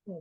Hmm.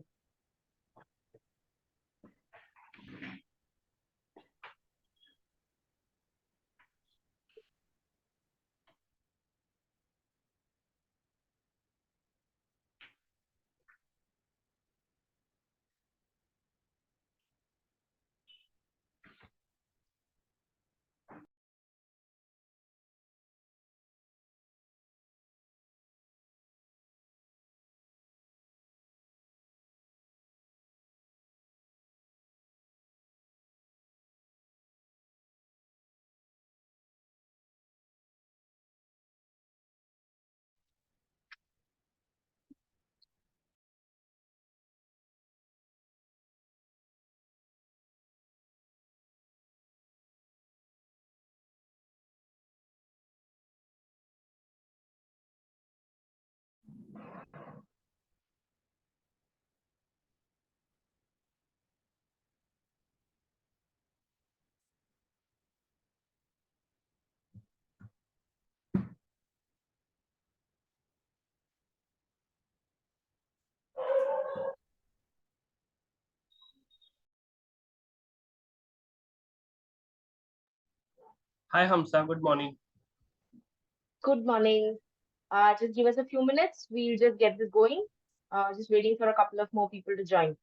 Hi Hamsa, good morning. Good morning. Just give us a few minutes. We'll just get this going. Just waiting for a couple of more people to join.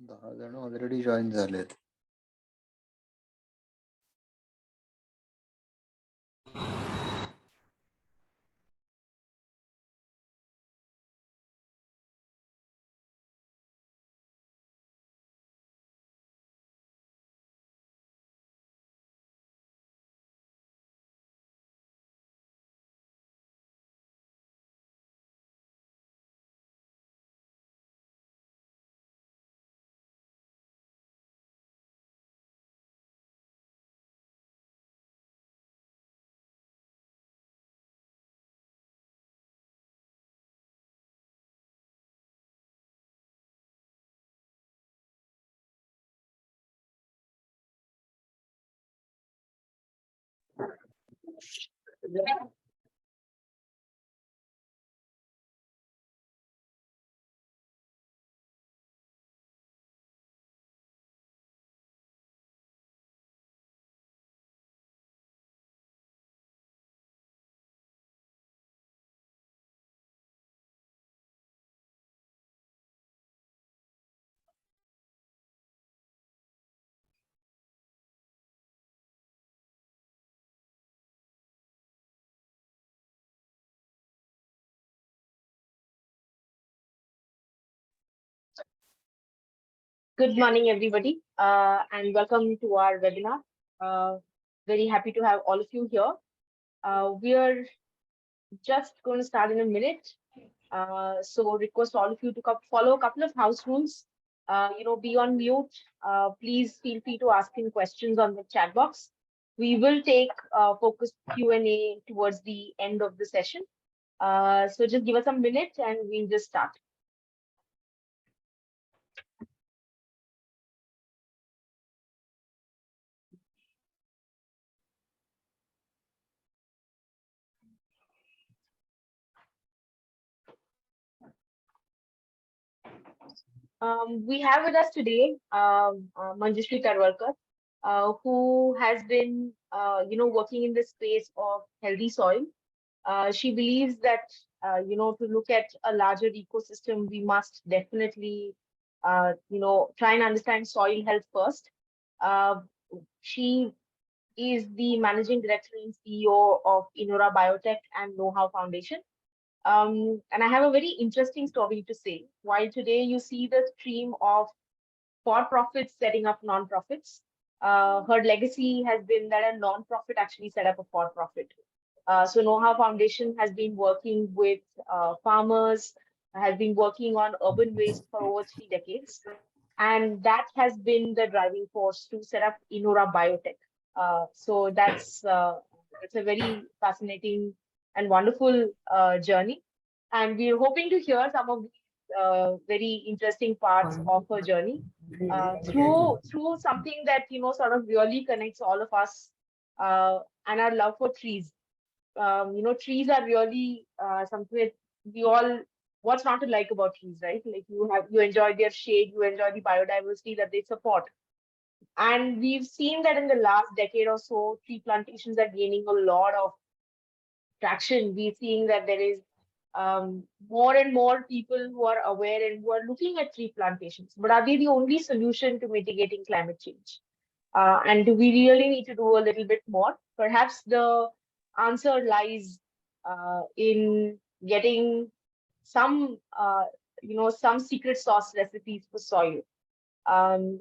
दहा जण already join झालेत. Good morning, everybody, and welcome to our webinar. Uh, Very happy to have all of you here. We are just going to start in a minute. So request all of you to follow a couple of house rules. Be on mute. Please feel free to ask in questions on the chat box. We will take focused Q&A towards the end of the session. So just give us a minute and we'll just start. We have with us today Manjushree Tadvalkar, who has been, working in the space of healthy soil. She believes that, to look at a larger ecosystem, we must definitely, try and understand soil health first. Uh, she is the managing director and CEO of INORA BioTech and Know-How Foundation. And I have a very interesting story to say. While today you see the stream of for-profits setting up non-profits, her legacy has been that a non-profit actually set up a for-profit. So Know-How Foundation has been working with farmers, has been working on urban waste for over 3 decades. And that has been the driving force to set up INORA Biotech. So that's it's a very fascinating and wonderful journey. And we're hoping to hear some of these very interesting parts of her journey through something that sort of really connects all of us and our love for trees. Trees are really something that we all, what's not to like about trees, right? Like you enjoy their shade, you enjoy the biodiversity that they support. And we've seen that in the last decade or so, tree plantations are gaining a lot of traction. We're seeing that there is more and more people who are aware and who are looking at tree plantations. But are they the only solution to mitigating climate change? And do we really need to do a little bit more? Perhaps the answer lies in getting some, some secret sauce recipes for soil. And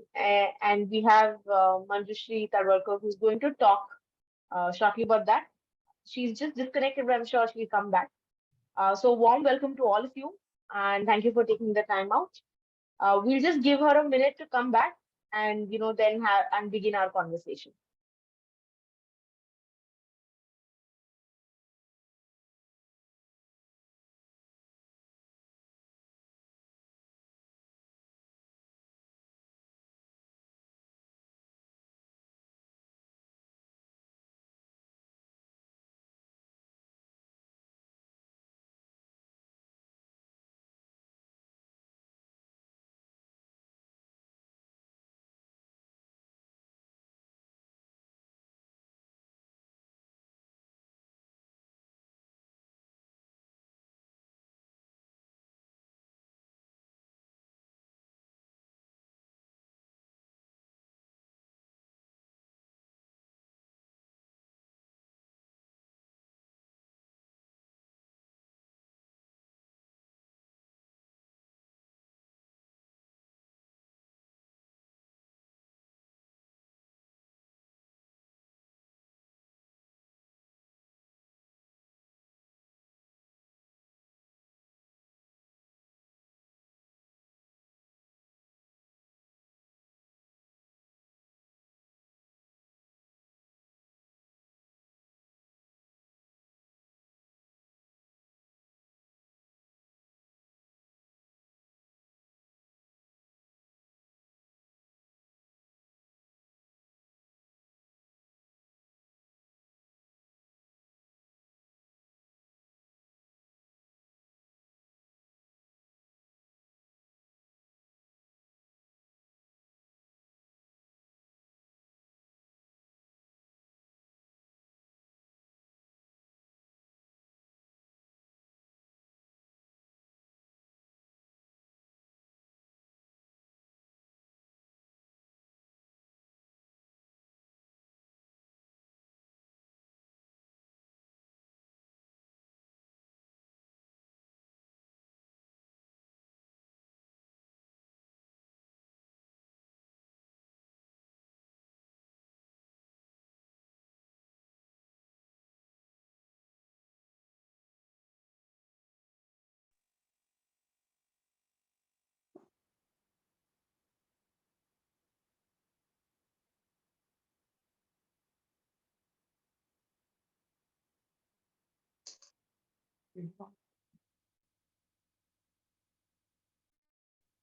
we have Manjushree Tadvalkar, who's going to talk shortly about that. She's just disconnected, but I'm sure she'll come back. So warm welcome to all of you, and thank you for taking the time out. We'll just give her a minute to come back, and then have and begin our conversation.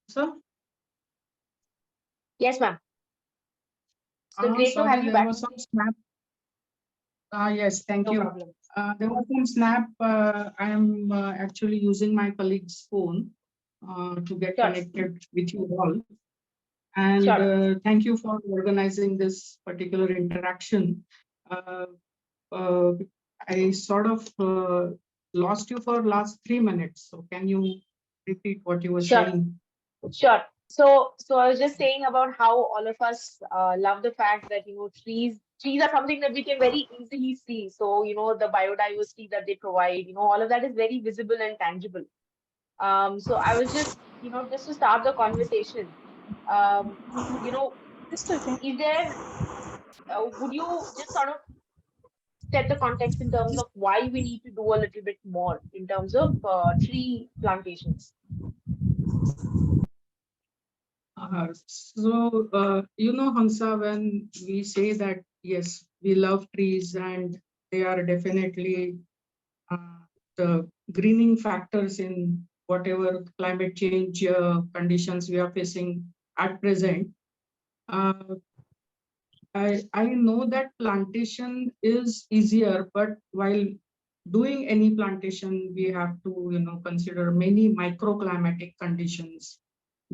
Sir? Yes, ma'am. So great to have Sorry, you there back. was some snap. Yes, thank No you. problem. There was some snap. I am actually using my colleague's phone to get Sure. connected with you all. And Sure. thank you for organizing this particular interaction. Uh, uh, I sort of lost you for last 3 minutes. So can you repeat what you were Sure. saying? Sure. So I was just saying about how all of us love the fact that trees are something that we can very easily see. So the biodiversity that they provide, all of that is very visible and tangible. So I was just to start the conversation, um, you know, Just a second. is there would you just sort of set the context in terms of why we need to do a little bit more in terms of tree plantations? Hamsa, when we say that, yes, we love trees and they are definitely uh, the greening factors in whatever climate change conditions we are facing at present. Uh, I know that plantation is easier, but while doing any plantation, we have to, consider many microclimatic conditions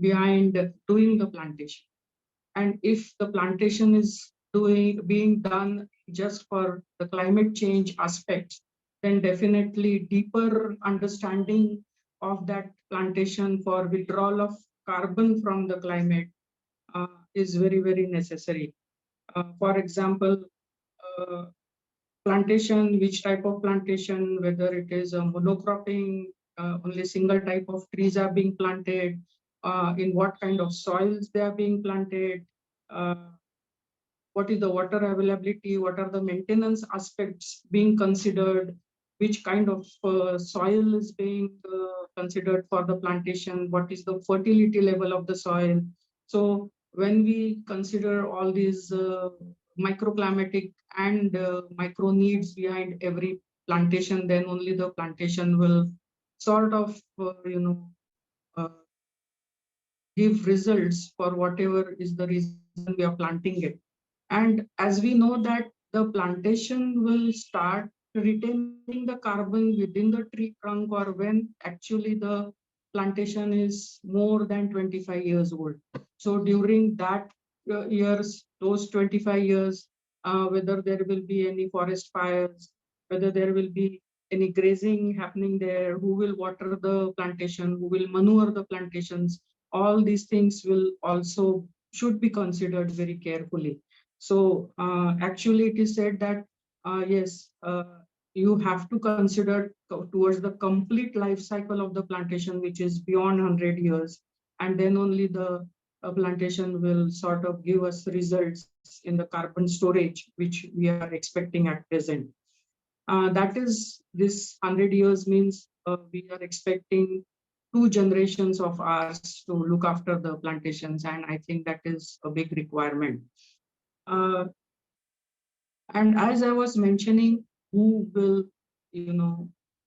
behind doing the plantation. And if the plantation is being done just for the climate change aspects, then definitely deeper understanding of that plantation for withdrawal of carbon from the climate is very, very necessary. For example, uh, plantation, which type of plantation, whether it is a monocropping, only single type of trees are being planted, in what kind of soils they are being planted, uh, what is the water availability, what are the maintenance aspects being considered, which kind of soil is being considered for the plantation, what is the fertility level of the soil. So when we consider all these microclimatic and micro needs behind every plantation, then only the plantation will sort of, uh, give results for whatever is the reason we are planting it. And as we know that the plantation will start retaining the carbon within the tree trunk or when actually the plantation is more than 25 years old. So during that years, those 25 years, whether there will be any forest fires, whether there will be any grazing happening there, who will water the plantation, who will manure the plantations, all these things will also should be considered very carefully. So actually it is said that, yes, you have to consider towards the complete life cycle of the plantation, which is beyond 100 years. And then only the plantation will sort of give us results in the carbon storage, which we are expecting at present. That is, this 100 years means we are expecting 2 generations of ours to look after the plantations. And I think that is a big requirement. Uh, and as I was mentioning, who will,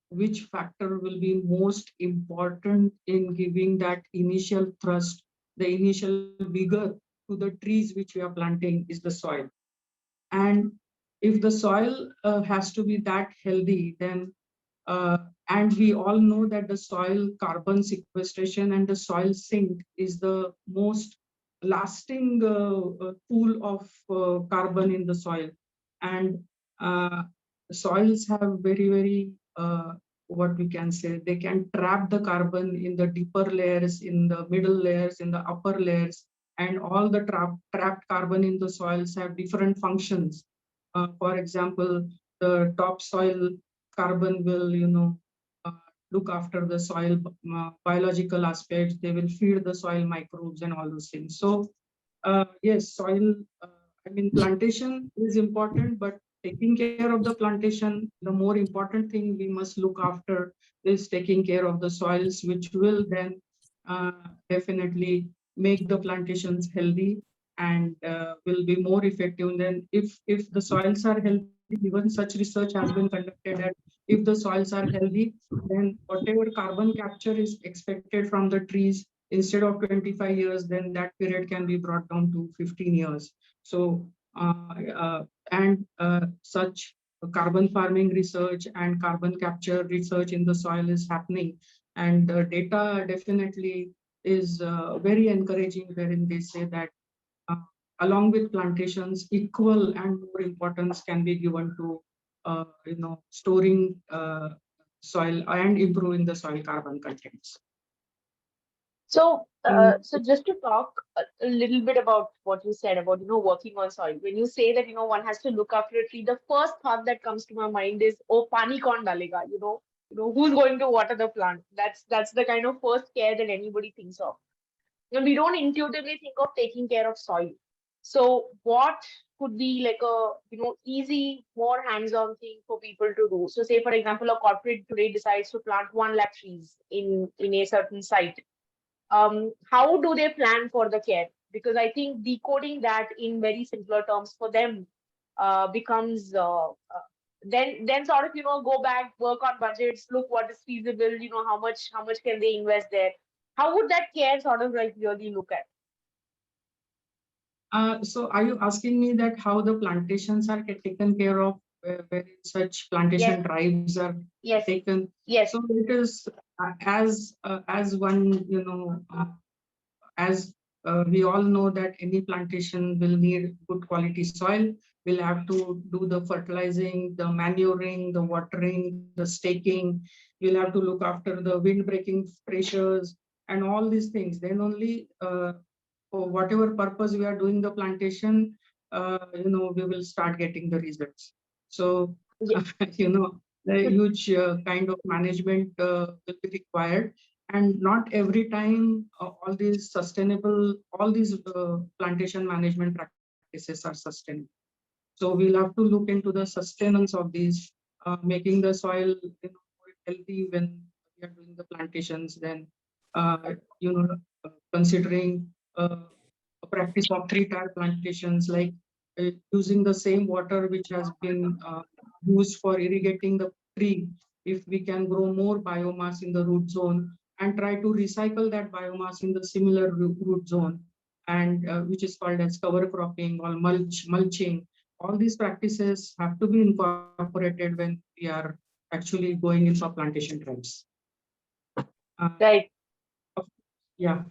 which factor will be most important in giving that initial thrust, the initial vigor to the trees which we are planting is the soil. And if the soil has to be that healthy, then and we all know that the soil carbon sequestration and the soil sink is the most lasting pool of carbon in the soil. And uh, soils have very, very, what we can say, they can trap the carbon in the deeper layers, in the middle layers, in the upper layers, and all the trapped carbon in the soils have different functions. For example, the topsoil carbon will, uh, look after the soil biological aspects. They will feed the soil microbes and all those things. So yes, soil, plantation is important, but taking care of the plantation, the more important thing we must look after is taking care of the soils, which will then definitely make the plantations healthy and will be more effective. And then if the soils are healthy, even such research has been conducted that if the soils are healthy, then whatever carbon capture is expected from the trees, instead of 25 years, then that period can be brought down to 15 years. So, such carbon farming research and carbon capture research in the soil is happening. And the data definitely is very encouraging, wherein they say that uh, along with plantations, equal and more importance can be given to storing soil and improving the soil carbon contents. So, so just to talk a little bit about what you said about, working on soil. When you say that, one has to look after a tree, the first thought that comes to my mind is, oh, pani kaun dalega, who's going to water the plant? That's the kind of first care that anybody thinks of. We don't intuitively think of taking care of soil. So what could be like a, easy, more hands-on thing for people to do? So say, for example, a corporate today decides to plant 1 lakh trees in a certain site. How do they plan for the care? Because I think decoding that in very simpler terms for them becomes then sort of go back, work on budgets, look what is feasible, how much can they invest there? How would that care sort of like really look at? So are you asking me that how the plantations are taken care of, where such plantation Yes, drives are yes, taken? yes. So it is as one, as we all know that any plantation will need good quality soil. We'll have to do the fertilizing, the manuring, the watering, the staking. We'll have to look after the wind breaking pressures and all these things. Then only for whatever purpose we are doing the plantation, we will start getting the results. So, Ye- the huge kind of management will be required, and not every time all these plantation management practices are sustainable. So we'll have to look into the sustenance of these, making the soil more healthy when we are doing the plantations. Then, considering a practice of 3-tier plantations, like using the same water which has been used for irrigating the tree, if we can grow more biomass in the root zone and try to recycle that biomass in the similar root zone, and which is called as cover cropping or mulching. All these practices have to be incorporated when we are actually going in for plantation drives. Right. Yeah.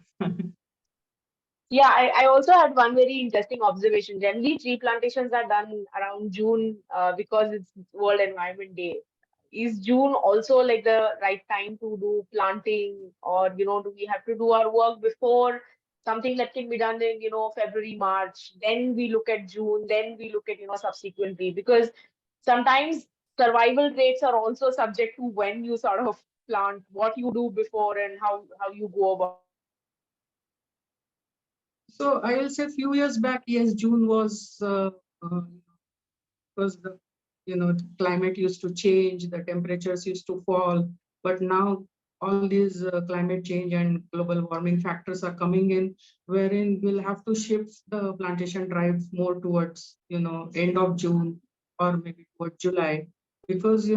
Yeah, I also had one very interesting observation. Generally, tree plantations are done around June because it's World Environment Day. Is June also like the right time to do planting, or do we have to do our work before, something that can be done in February, March? Then we look at June. Then we look at subsequently, because sometimes survival rates are also subject to when you sort of plant, what you do before, and how you go about. So I will say a few years back, yes, June was because the climate used to change, the temperatures used to fall, but now all these climate change and global warming factors are coming in, wherein we'll have to shift the plantation drive more towards end of June or maybe towards July, because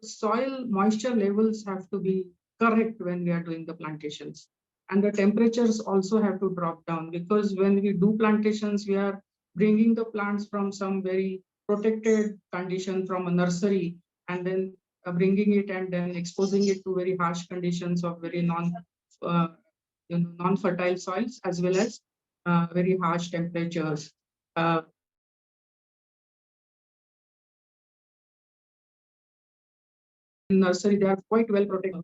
soil moisture levels have to be correct when we are doing the plantations, and the temperatures also have to drop down, because when we do plantations, we are bringing the plants from some very protected condition from a nursery, and then bringing it and then exposing it to very harsh conditions of very uh, non-fertile soils, as well as very harsh temperatures. In nursery, they are quite well protected.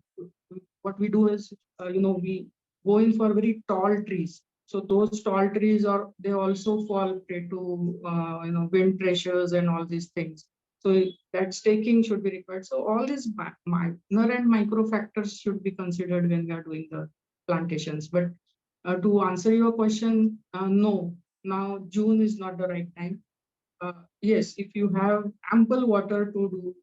What we do is, we go in for very tall trees. So those tall trees they also fall prey to wind pressures and all these things. So that staking should be required. So all these minor and micro factors should be considered when we are doing the plantations. But to answer your question, no. Now June is not the right time. Yes, if you have ample water to do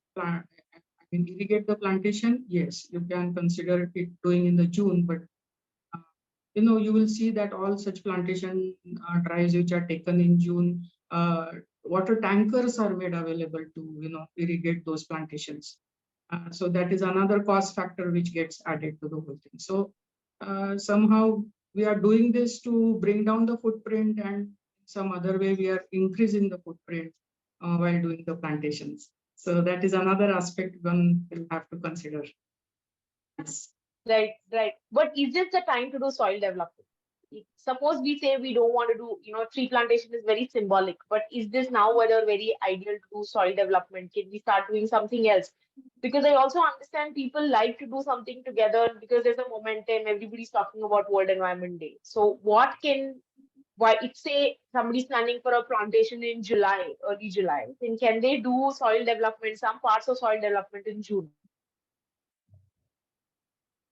irrigate the plantation, yes, you can consider it doing in the June, but uh, you will see that all such plantation drives which are taken in June water tankers are made available to irrigate those plantations. So that is another cost factor which gets added to the whole thing. So somehow we are doing this to bring down the footprint, and some other way we are increasing the footprint while doing the plantations. So that is another aspect one will have to consider. Yes. Right, right. But is this the time to do soil development? Suppose we say we don't want to do, tree plantation is very symbolic, but is this now whether very ideal to do soil development? Can we start doing something else? Because I also understand people like to do something together because there's a momentum, everybody's talking about World Environment Day. So why if say somebody's planning for a plantation in July, early July, then can they do soil development, some parts of soil development in June?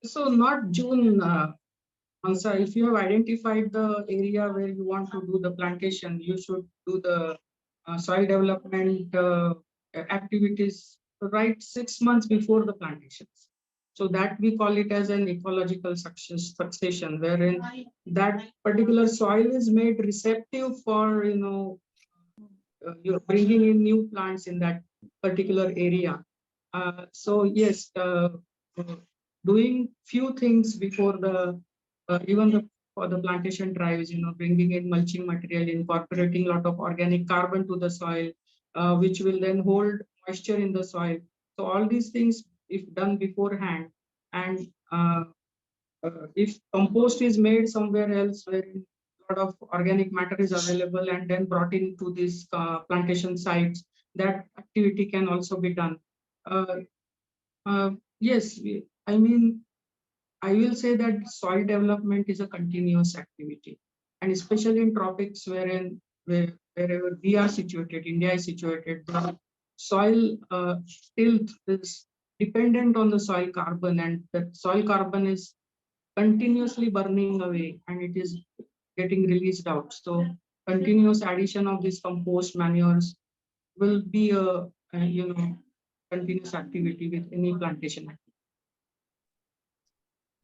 So not June, Hansa, if you have identified the area where you want to do the plantation, you should do the soil development activities right 6 months before the plantations. So that we call it as an ecological succession, wherein that particular soil is made receptive for you're bringing in new plants in that particular area. So yes, doing few things before the even for the plantation drives, bringing in mulching material, incorporating a lot of organic carbon to the soil, which will then hold moisture in the soil. So all these things, if done beforehand, and if compost is made somewhere else where a lot of organic matter is available and then brought into these plantation sites, that activity can also be done. Uh, yes, I mean, I will say that soil development is a continuous activity, and especially in tropics wherever we are situated, India is situated, the soil tilth is dependent on the soil carbon, and that soil carbon is continuously burning away and it is getting released out. So continuous addition of these compost manures will be a continuous activity with any plantation.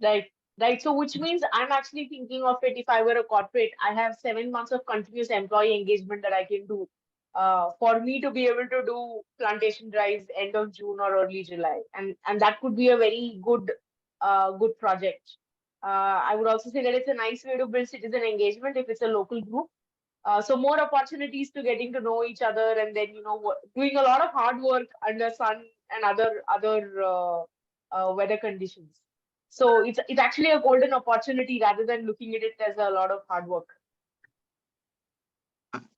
Right, right. So which means I'm actually thinking of it if I were a corporate, I have 7 months of continuous employee engagement that I can do for me to be able to do plantation drives end of June or early July. And that could be a very good project. I would also say that it's a nice way to build citizen engagement if it's a local group. So more opportunities to getting to know each other, and then doing a lot of hard work under sun and other weather conditions. So it's actually a golden opportunity rather than looking at it as a lot of hard work.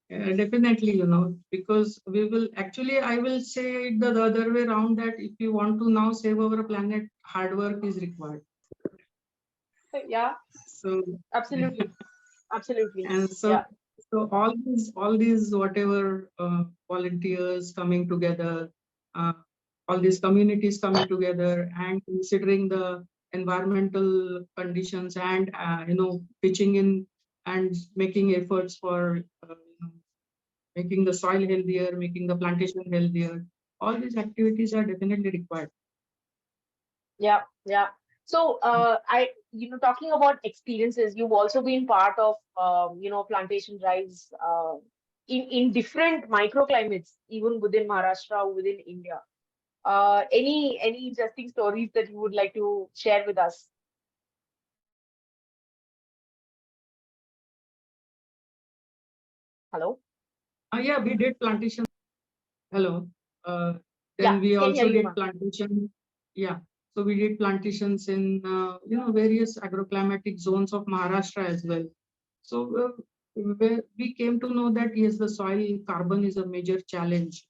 Definitely, because we will actually, I will say it the other way around, that if you want to now save our planet, hard work is required. Yeah, So absolutely, absolutely. and Yeah, so all these whatever volunteers coming together, uh, all these communities coming together and considering the environmental conditions, and pitching in and making efforts for making the soil healthier, making the plantation healthier. All these activities are definitely required. yeah, yeah. So talking about experiences, you've also been part of plantation drives in different microclimates, even within Maharashtra, within India. Any interesting stories that you would like to share with us? Hello? Yeah, we did plantation. Hello. Yeah, Then we can hear also you, did ma'am. plantation. Yeah. So we did plantations in various agroclimatic zones of Maharashtra as well. So we came to know that yes, the soil carbon is a major challenge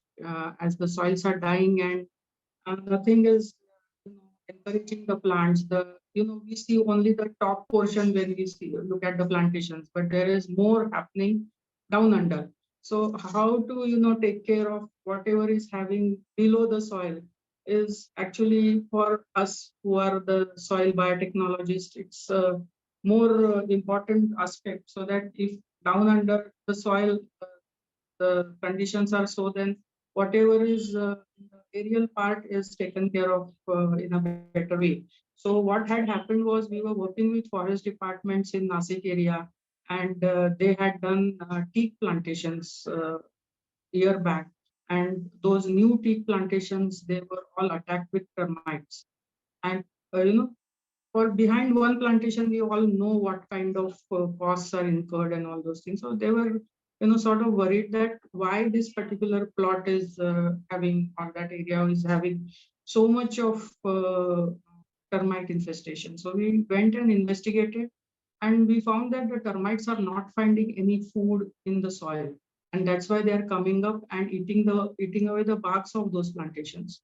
as the soils are dying, and nothing is encouraging the plants. We see only the top portion when we look at the plantations, but there is more happening down under. So how to take care of whatever is having below the soil is actually for us who are the soil biotechnologists. It's a more important aspect, so that if down under the soil the conditions are so, then whatever is the aerial part is taken care of in a better way. So what had happened was we were working with forest departments in Nasik area, and they had done teak plantations year back, and those new teak plantations, they were all attacked with termites. And for behind one plantation, we all know what kind of costs are incurred and all those things. So they were, sort of worried that why this particular plot is having, or that area is having so much of termite infestation. So we went and investigated, and we found that the termites are not finding any food in the soil, and that's why they are coming up and eating away the barks of those plantations.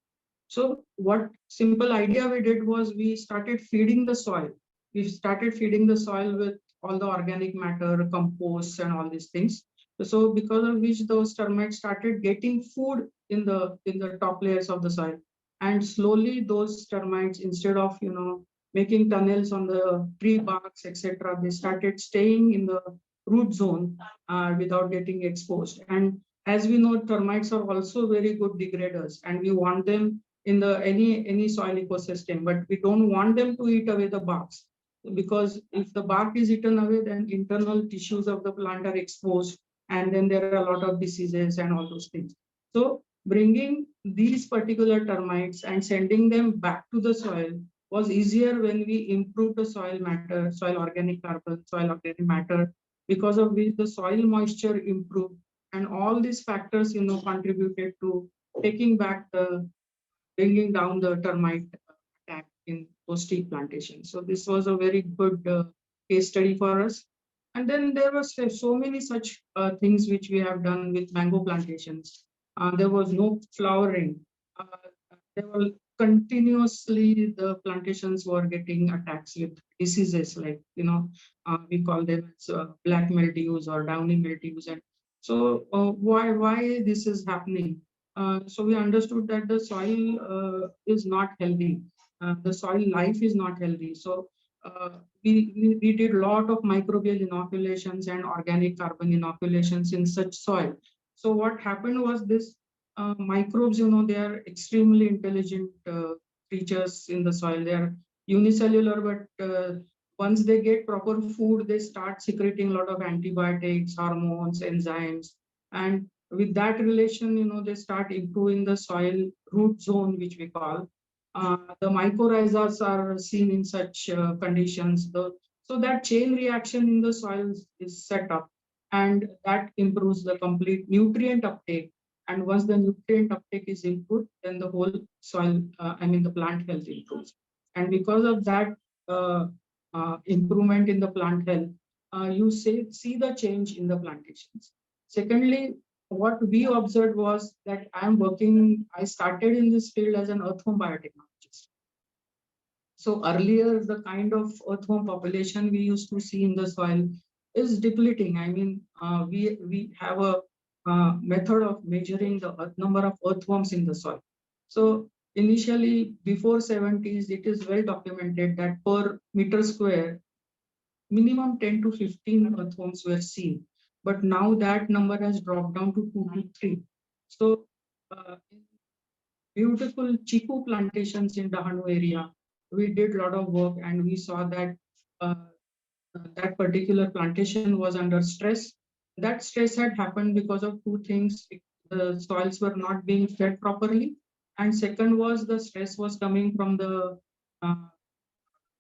So what simple idea we did was we started feeding the soil. We started feeding the soil with all the organic matter, compost, and all these things. So because of which those termites started getting food in the top layers of the soil, and slowly those termites, instead of making tunnels on the tree barks, etc., they started staying in the root zone without getting exposed. And as we know, termites are also very good degraders, and we want them in the any soil ecosystem, but we don't want them to eat away the barks, because if the bark is eaten away, then internal tissues of the plant are exposed, and then there are a lot of diseases and all those things. So bringing these particular termites and sending them back to the soil was easier when we improve the soil matter, soil organic carbon, soil organic matter, because of which the soil moisture improved, and all these factors contributed to taking back the bringing down the termite attack in those teak plantations. So this was a very good case study for us. And then there was so many such things which we have done with mango plantations. There was no flowering. Uh, there were continuously the plantations were getting attacks with diseases like we call them as, black mildews or downy mildews. And so why this is happening? So we understood that the soil is not healthy. The soil life is not healthy. So we did a lot of microbial inoculations and organic carbon inoculations in such soil. So what happened was this microbes, they are extremely intelligent creatures in the soil. They are unicellular, but once they get proper food, they start secreting a lot of antibiotics, hormones, enzymes, and with that relation, they start improving the soil root zone, which we call. The mycorrhizas are seen in such conditions. So that chain reaction in the soil is set up, and that improves the complete nutrient uptake. And once the nutrient uptake is improved, then the whole soil, the plant health improves. And because of that improvement in the plant health, you see the change in the plantations. Secondly, what we observed was that I started in this field as an earthworm biotechnologist. So earlier, the kind of earthworm population we used to see in the soil is depleting. We have a method of measuring the number of earthworms in the soil. So initially, before 70s, it is well documented that per meter square, minimum 10 to 15 earthworms were seen. But now that number has dropped down to 2 to 3. So beautiful chiku plantations in Dahanu area, we did a lot of work, and we saw that that particular plantation was under stress. That stress had happened because of two things. The soils were not being fed properly. And second was the stress was coming from the uh,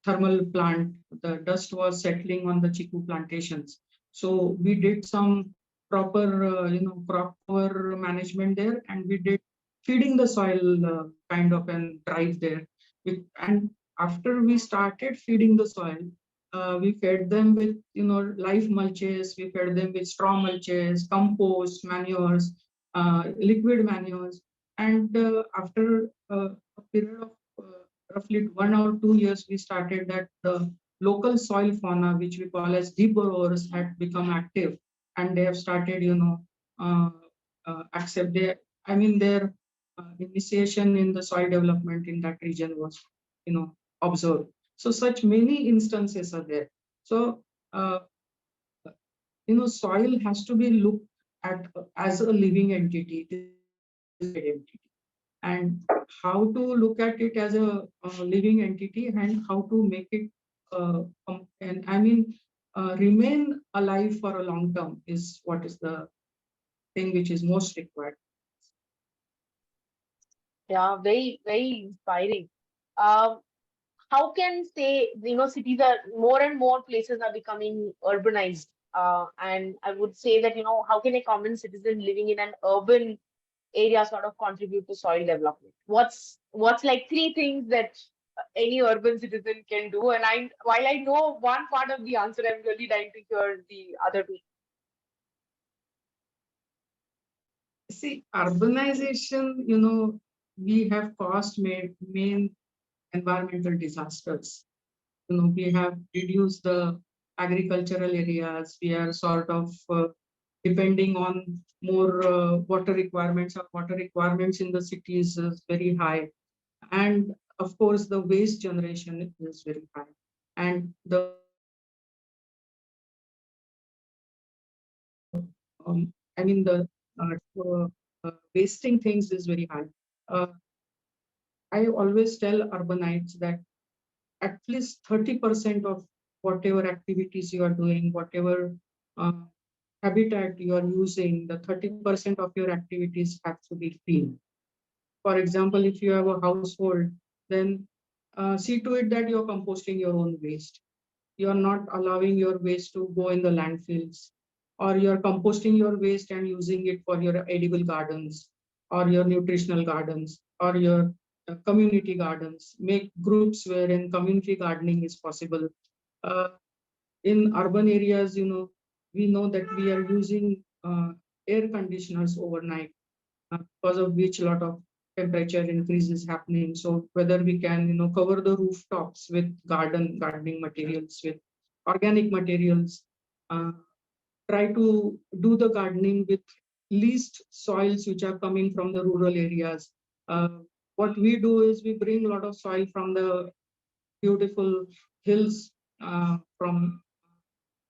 thermal plant. The dust was settling on the chiku plantations. So we did some proper, crop cover management there, and we did feeding the soil kind of and drive there. And after we started feeding the soil, we fed them with live mulches. We fed them with straw mulches, compost, manures, liquid manures, and after a period of roughly 1 or 2 years, we started that the local soil fauna, which we call as deep burrowers, had become active, and they have started, uh, accept their, their initiation in the soil development in that region was, observed. So such many instances are there. So, soil has to be looked at as a living entity. It is identity, and how to look at it as a living entity, and how to make it remain alive for a long term is what is the thing which is most required. Yeah, very, very inspiring. Um, how can say, cities are more and more places are becoming urbanized. And I would say that, how can a common citizen living in an urban area sort of contribute to soil development? What's like three things that any urban citizen can do? And while I know one part of the answer, I'm really dying to hear the other two. See, urbanization, we have caused main environmental disasters. We have reduced the agricultural areas. We are sort of depending on more water requirements. Our water requirements in the cities is very high. And of course, the waste generation is very high. And the I mean the wasting things is very high. Uh, I always tell urbanites that at least 30% of whatever activities you are doing, whatever uh, habitat you are using, the 30% of your activities have to be clean. For example, if you have a household, then see to it that you're composting your own waste. You're not allowing your waste to go in the landfills, or you're composting your waste and using it for your edible gardens or your nutritional gardens or your community gardens. Make groups wherein community gardening is possible. Uh, in urban areas, we know that we are using air conditioners overnight, because of which a lot of temperature increase is happening. So whether we can, cover the rooftops with gardening materials, with organic materials, uh, try to do the gardening with least soils which are coming from the rural areas. Uh, what we do is we bring a lot of soil from the beautiful hills, from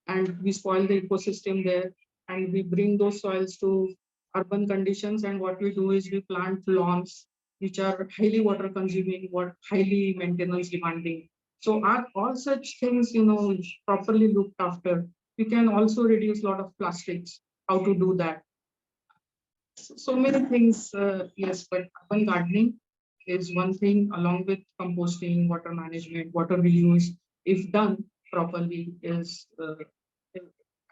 and we spoil the ecosystem there, and we bring those soils to urban conditions. And what we do is we plant lawns which are highly water consuming, what highly maintenance demanding. So are all such things, properly looked after, we can also reduce a lot of plastics. How to do that? So many things, yes, but urban gardening is one thing, along with composting, water management, water reuse, if done properly, is,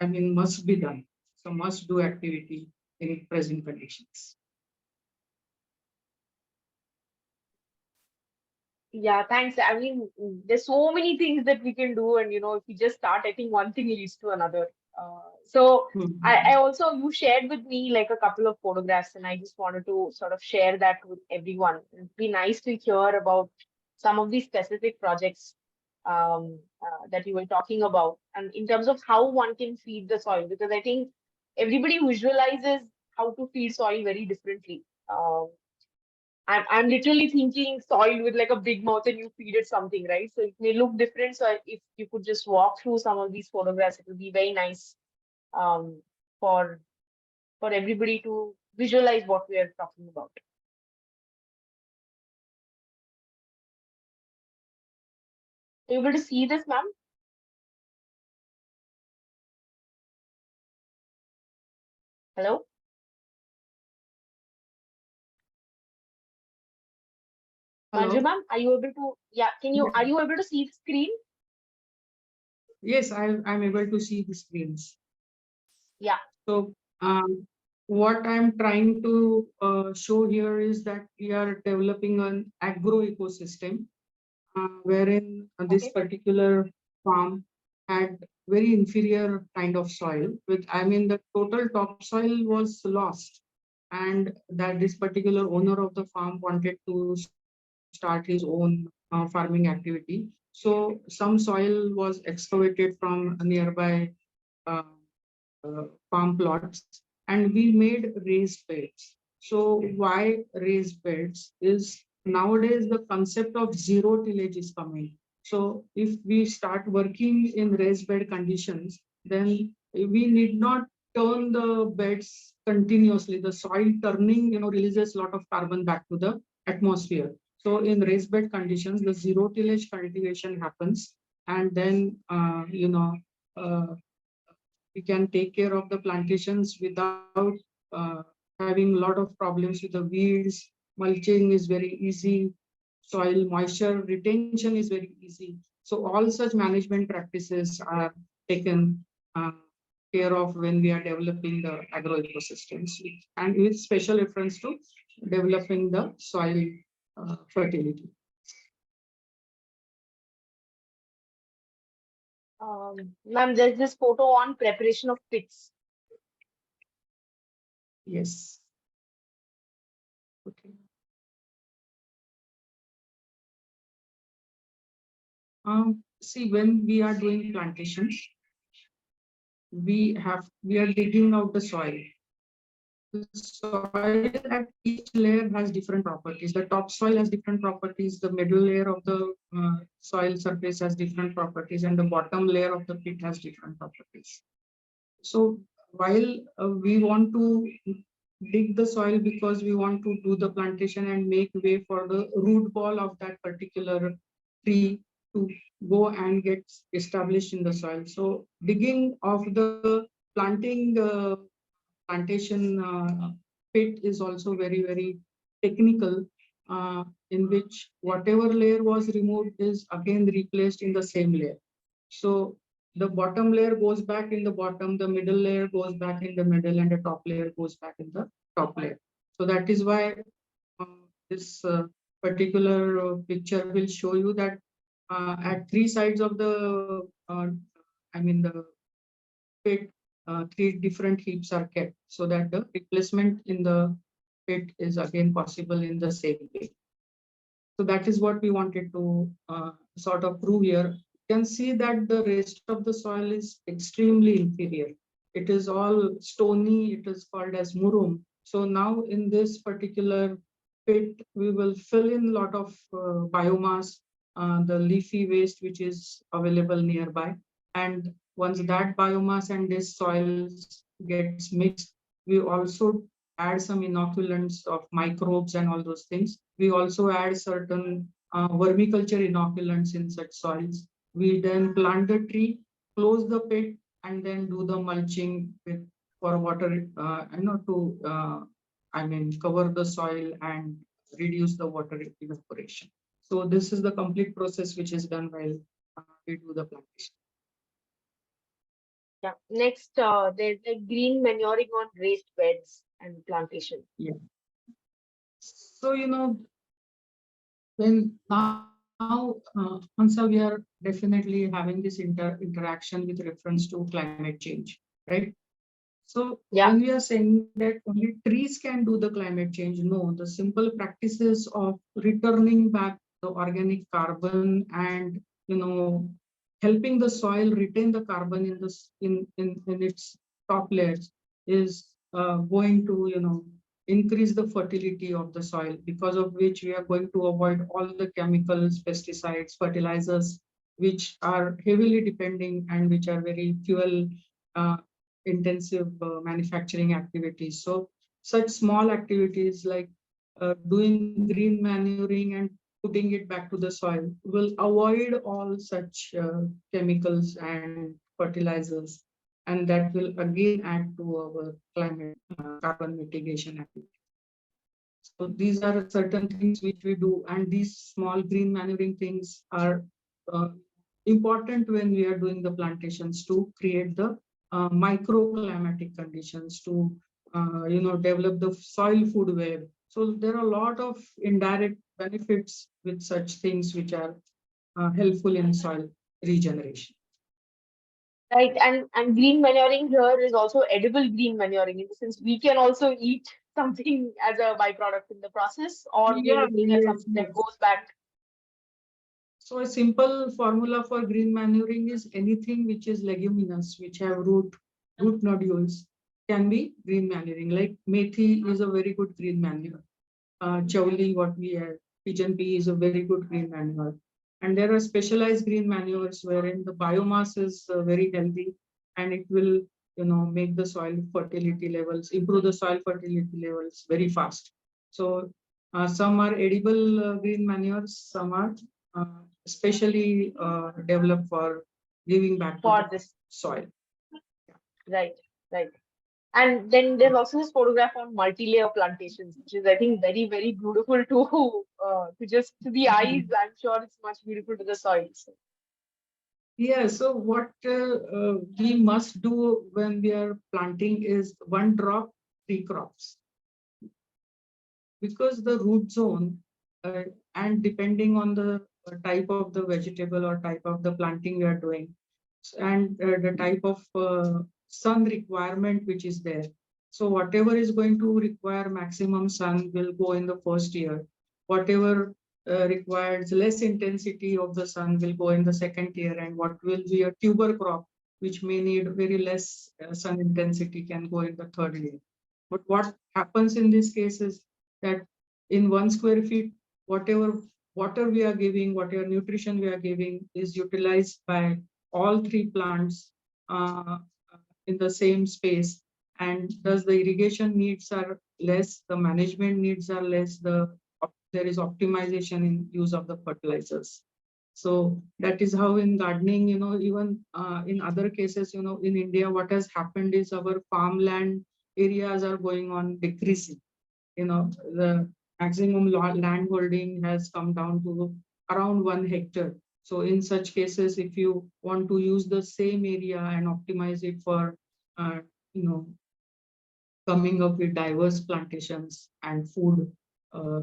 must be done. So must do activity in present conditions. Yeah, thanks. I mean, there's so many things that we can do, and if we just start, I think one thing leads to another. So I also, you shared with me like a couple of photographs, and I just wanted to sort of share that with everyone. It'd be nice to hear about some of these specific projects that you were talking about, and in terms of how one can feed the soil, because I think everybody visualizes how to feed soil very differently. I'm literally thinking soil with like a big mouth and you feed it something, right? So it may look different. So if you could just walk through some of these photographs, it would be very nice um, for everybody to visualize what we are talking about. Are you able to see this, ma'am? Hello? Hello? Manju, ma'am, are you able to, yeah, are you able to see the screen? Yes, I'm able to see the screens. Yeah. So what I'm trying to show here is that we are developing an agro ecosystem, wherein this Okay. particular farm had very inferior kind of soil. The total topsoil was lost, and that this particular owner of the farm wanted to start his own farming activity. So some soil was excavated from nearby uh, farm plots, and we made raised beds. So why raised beds is nowadays the concept of zero tillage is coming. So if we start working in raised bed conditions, then we need not turn the beds continuously. The soil turning, releases a lot of carbon back to the atmosphere. So in raised bed conditions, the zero tillage cultivation happens, and then uh, we can take care of the plantations without having a lot of problems with the weeds. Mulching is very easy. Soil moisture retention is very easy. So all such management practices are taken care of when we are developing the agro ecosystems, and with special reference to developing the soil fertility. Ma'am, there's this photo on preparation of pits. Yes. Okay. See, when we are doing plantations, we are digging out the soil. The soil at each layer has different properties. The topsoil has different properties. The middle layer of the soil surface has different properties, and the bottom layer of the pit has different properties. So while we want to dig the soil because we want to do the plantation and make way for the root ball of that particular tree to go and get established in the soil. So digging of the planting plantation pit is also very, very technical, in which whatever layer was removed is again replaced in the same layer. So the bottom layer goes back in the bottom, the middle layer goes back in the middle, and the top layer goes back in the top layer. So that is why this particular picture will show you that at three sides of the, the pit, three different heaps are kept so that the replacement in the pit is again possible in the same way. So that is what we wanted to sort of prove here. You can see that the rest of the soil is extremely inferior. It is all stony, it is called as murum. So now in this particular pit, we will fill in a lot of biomass, the leafy waste which is available nearby. And once that biomass and this soil gets mixed, we also add some inoculants of microbes and all those things. We also add certain vermiculture inoculants in such soils. We then plant the tree, close the pit, and then do the mulching with, for water, cover the soil and reduce the water evaporation. So this is the complete process which is done while we do the plantation. Yeah. Next, there's a green manuring on raised beds and plantation. Yeah. So, when now, Hansa, we are definitely having this interaction with reference to climate change, right? So Yeah. when we are saying that only trees can do the climate change, no, the simple practices of returning back the organic carbon and, helping the soil retain the carbon in this in its top layers is going to, increase the fertility of the soil, because of which we are going to avoid all the chemicals, pesticides, fertilizers, which are heavily depending and which are very fuel intensive manufacturing activities. So such small activities like doing green manuring and putting it back to the soil will avoid all such chemicals and fertilizers, and that will again add to our climate carbon mitigation activities. So these are certain things which we do, and these small green manuring things are important when we are doing the plantations to create the microclimatic conditions to develop the soil food web. So there are a lot of indirect benefits with such things which are helpful in soil regeneration. Right, and green manuring here is also edible green manuring, in the sense we can also eat something as a byproduct in the process, or we're looking at something that goes back. So a simple formula for green manuring is anything which is leguminous, which have root nodules, can be green manuring. Like methi is a very good green manure. Chauli, what we have, pigeon pea is a very good green manure. And there are specialized green manures wherein the biomass is very healthy, and it will, make the soil fertility levels, improve the soil fertility levels very fast. So some are edible green manures, some are especially developed for giving back to For the this. soil. Right, right. And then there's also this photograph on multi-layer plantations, which is, I think, very, very beautiful to just to the eyes. I'm sure it's much beautiful to the soil. So. Yeah, so what we must do when we are planting is one drop, three crops. Because the root zone and depending on the type of the vegetable or type of the planting we are doing and the type of sun requirement which is there. So whatever is going to require maximum sun will go in the first year. Whatever requires less intensity of the sun will go in the second year, and what will be a tuber crop which may need very less sun intensity can go in the third year. But what happens in this case is that in 1 square feet, whatever water we are giving, whatever nutrition we are giving is utilized by all three plants in the same space. And thus the irrigation needs are less, the management needs are less, there is optimization in use of the fertilizers. So that is how in gardening, even in other cases, in India, what has happened is our farmland areas are going on decreasing. The maximum land holding has come down to around 1 hectare. So in such cases, if you want to use the same area and optimize it for, uh, you know, coming up with diverse plantations and food uh,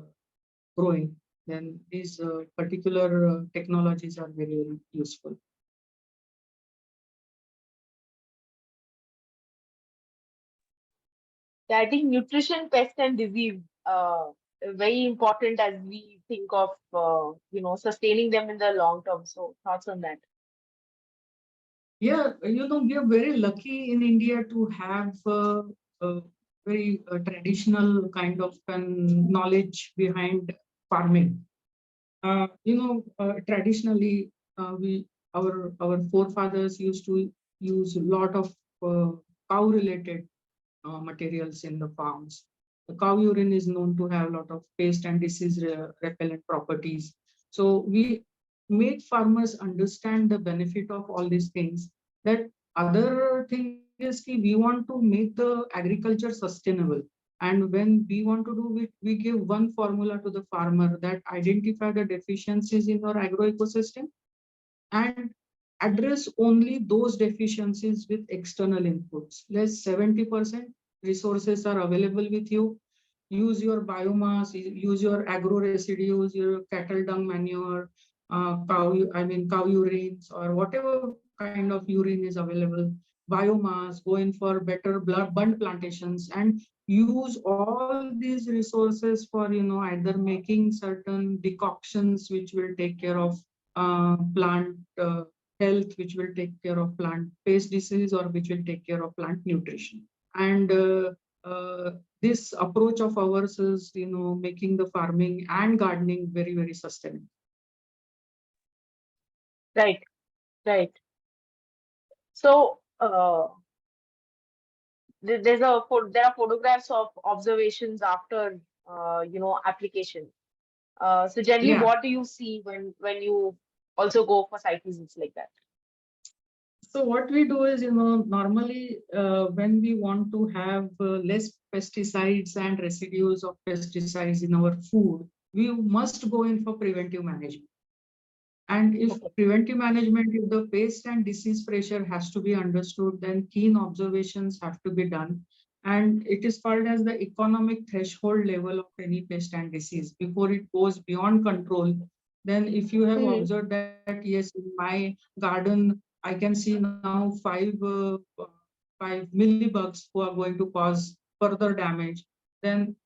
growing, then these particular technologies are very, very useful. Yeah, I think nutrition, pest, and disease very important as we think of sustaining them in the long term. So thoughts on that? Yeah, we are very lucky in India to have a very traditional kind of knowledge behind farming. Traditionally, our forefathers used to use a lot of cow-related materials in the farms. The cow urine is known to have a lot of pest and disease repellent properties. So we make farmers understand the benefit of all these things. That other thing is we want to make the agriculture sustainable. And when we want to do it, we give one formula to the farmer that identify the deficiencies in our agro ecosystem and address only those deficiencies with external inputs. Less 70% resources are available with you. Use your biomass, use your agro residues, your cattle dung manure, cow urines, or whatever kind of urine is available. Biomass, go in for better bund plantations, and use all these resources for either making certain decoctions which will take care of plant health, which will take care of plant pest disease, or which will take care of plant nutrition. And this approach of ours is, making the farming and gardening very, very sustainable. Right, right. So there are photographs of observations after application. So generally, Yeah. what do you see when you also go for site visits like that? So what we do is, normally when we want to have less pesticides and residues of pesticides in our food, we must go in for preventive management. And if preventive management, if the pest and disease pressure has to be understood, then keen observations have to be done. And it is called as the economic threshold level of any pest and disease. Before it goes beyond control, then if you have observed that, yes, in my garden, I can see now five millibugs who are going to cause further damage, then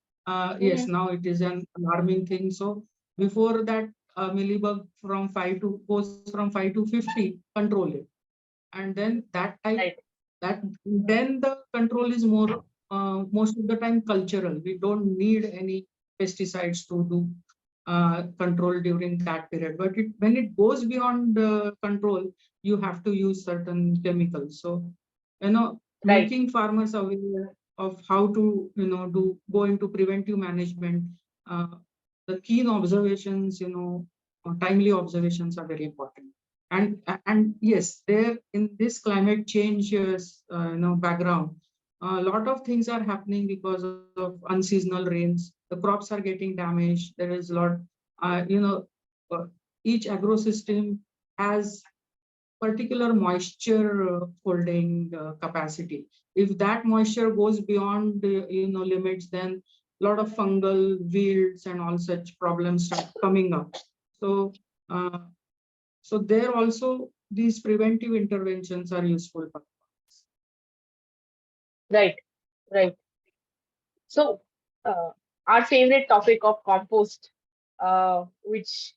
yes, now it is an alarming thing. So before that, millibug from 5 to goes from 5 to 50, control it. And then that type, that then the control is more most of the time cultural. We don't need any pesticides to do control during that period. But when it goes beyond control, you have to use certain chemicals. So, making farmers aware of how to, go into preventive management, the keen observations, timely observations are very important. And yes, there in this climate change background, a lot of things are happening because of unseasonal rains. The crops are getting damaged. There is a lot, uh, each agrosystem has particular moisture holding capacity. If that moisture goes beyond limits, then a lot of fungal weeds and all such problems start coming up. So uh, so there also these preventive interventions are useful. Right, right. So, our favorite topic of compost, which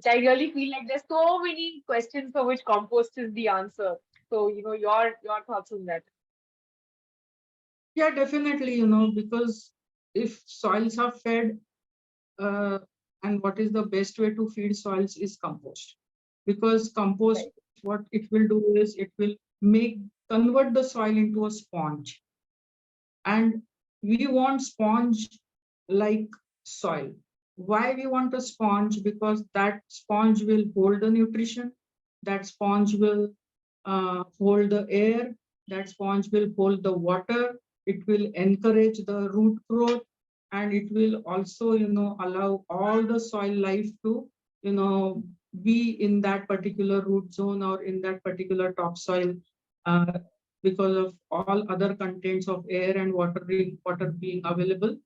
I really feel like there's so many questions for which compost is the answer. So, your thoughts on that. Yeah, definitely, because if soils are fed, uh, and what is the best way to feed soils is compost. Because compost, Right, what it will do is it will convert the soil into a sponge. And we want sponge like soil. Why we want a sponge? Because that sponge will hold the nutrition, that sponge will hold the air, that sponge will hold the water, it will encourage the root growth, and it will also, allow all the soil life to, be in that particular root zone or in that particular topsoil, uh, because of all other contents of air and water being available.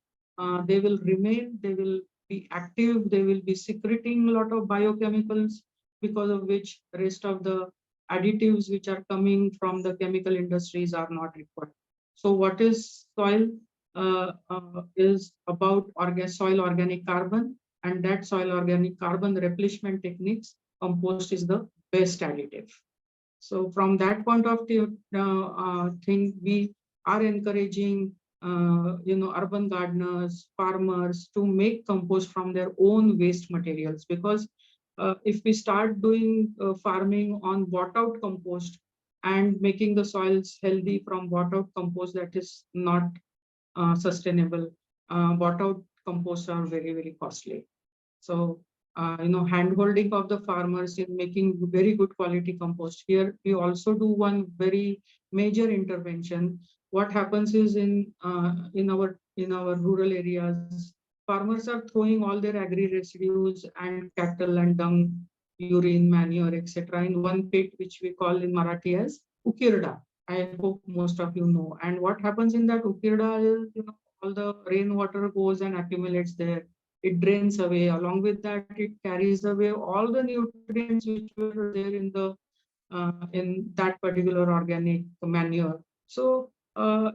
They will remain, they will be active, they will be secreting a lot of biochemicals, because of which rest of the additives which are coming from the chemical industries are not required. So what is soil? Is about soil organic carbon, and that soil organic carbon replenishment techniques, compost is the best additive. So from that point of view, thing, we are encouraging, urban gardeners, farmers to make compost from their own waste materials. Because if we start doing farming on bought out compost and making the soils healthy from bought out compost, that is not sustainable. Bought out composts are very, very costly. So, hand holding of the farmers in making very good quality compost. Here, we also do one very major intervention. What happens is in our rural areas, farmers are throwing all their agri residues and cattle and dung, urine, manure, etc., in one pit, which we call in Marathi as ukirda. I hope most of you know. And what happens in that ukirda is, all the rainwater goes and accumulates there. It drains away. Along with that, it carries away all the nutrients which were there in that particular organic manure. So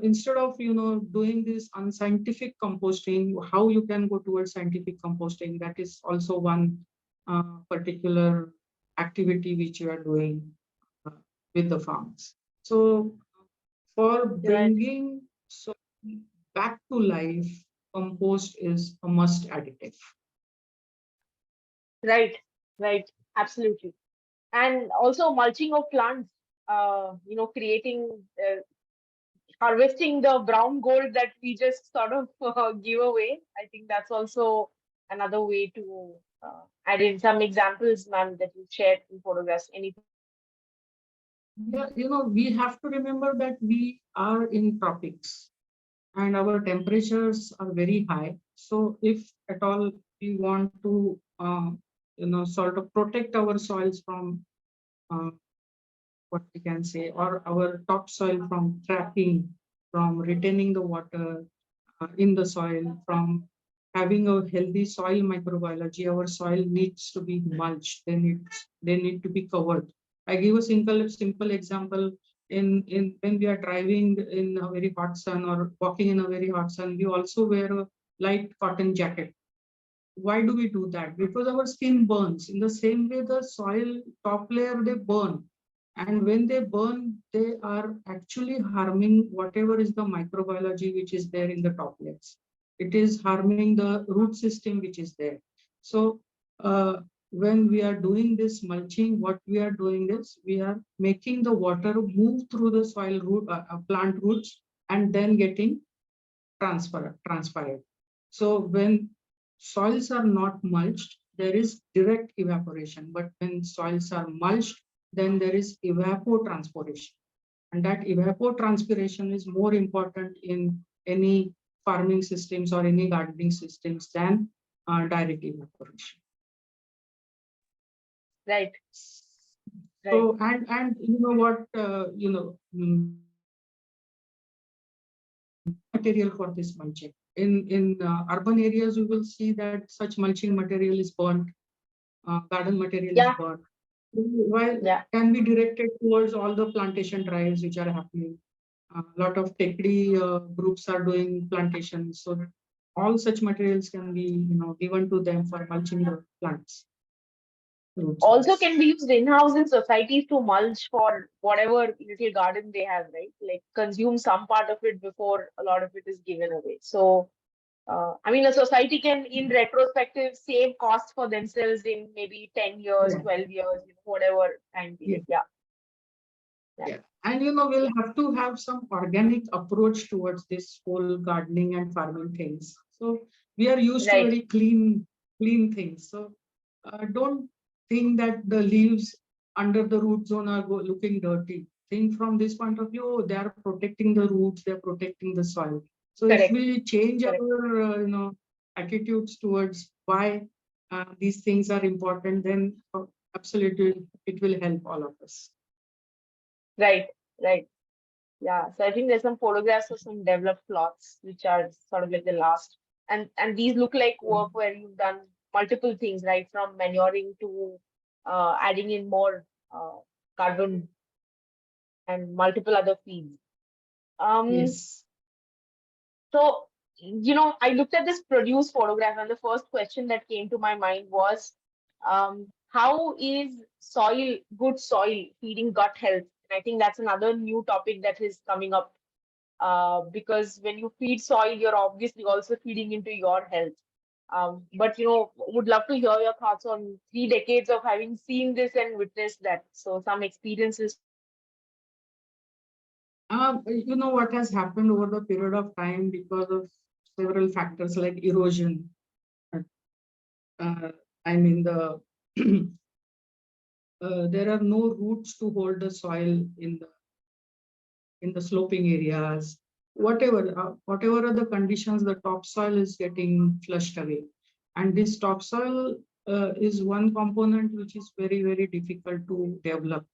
instead of doing this unscientific composting, how you can go towards scientific composting? That is also one particular activity which you are doing uh, with the farms. So for right, bringing soil back to life, compost is a must additive. right, right. Absolutely. And also mulching of plants, creating, harvesting the brown gold that we just sort of give away. I think that's also another way to add in some examples, ma'am, that you shared in photographs. Anything? Yeah, we have to remember that we are in tropics and our temperatures are very high. So if at all we want to, sort of protect our soils from uh, what we can say, or our topsoil from trapping, from retaining the water in the soil, from having a healthy soil microbiology, our soil needs to be mulched. They need to be covered. I give a simple example. In when we are driving in a very hot sun or walking in a very hot sun, we also wear a light cotton jacket. Why do we do that? Because our skin burns. In the same way, the soil top layer, they burn. And when they burn, they are actually harming whatever is the microbiology which is there in the top layers. It is harming the root system which is there. So when we are doing this mulching, what we are doing is we are making the water move through the soil root, plant roots, and then getting transpired. So when soils are not mulched, there is direct evaporation. But when soils are mulched, then there is evapotranspiration. And that evapotranspiration is more important in any farming systems or any gardening systems than direct evaporation. Right. So, and you know what, material for this mulching. In urban areas, you will see that such mulching material is burnt, garden material is Yeah. burnt. While Yeah. can be directed towards all the plantation drives which are happening. A lot of techly groups are doing plantations, so that all such materials can be given to them for mulching the plants. Also can be used in-house in societies to mulch for whatever little garden they have, right? Like consume some part of it before a lot of it is given away. So, I mean, a society can, in retrospective, save costs for themselves in maybe 10 years, Yeah. 12 years, whatever time period. Yeah. Yeah, and we'll have to have some organic approach towards this whole gardening and farming things. So we are used to Right. very clean things. So don't think that the leaves under the root zone are looking dirty. Think from this point of view, oh, they are protecting the roots, they are protecting the soil. So if Correct. we change Correct. our attitudes towards why these things are important, then absolutely it will help all of us. Right. Right. Yeah. So I think there's some photographs of some developed plots, which are sort of like the last. And these look like work where you've done multiple things, right? From manuring to adding in more carbon and multiple other feeds. Yes. So, I looked at this produce photograph, and the first question that came to my mind was, how is good soil, feeding gut health? And I think that's another new topic that is coming up, because when you feed soil, you're obviously also feeding into your health. But would love to hear your thoughts on 3 decades of having seen this and witnessed that. So some experiences. What has happened over the period of time because of several factors like erosion. Uh, I mean, there are no roots to hold the soil in the sloping areas. Whatever are the conditions, the topsoil is getting flushed away, and this topsoil is one component which is very, very difficult to develop.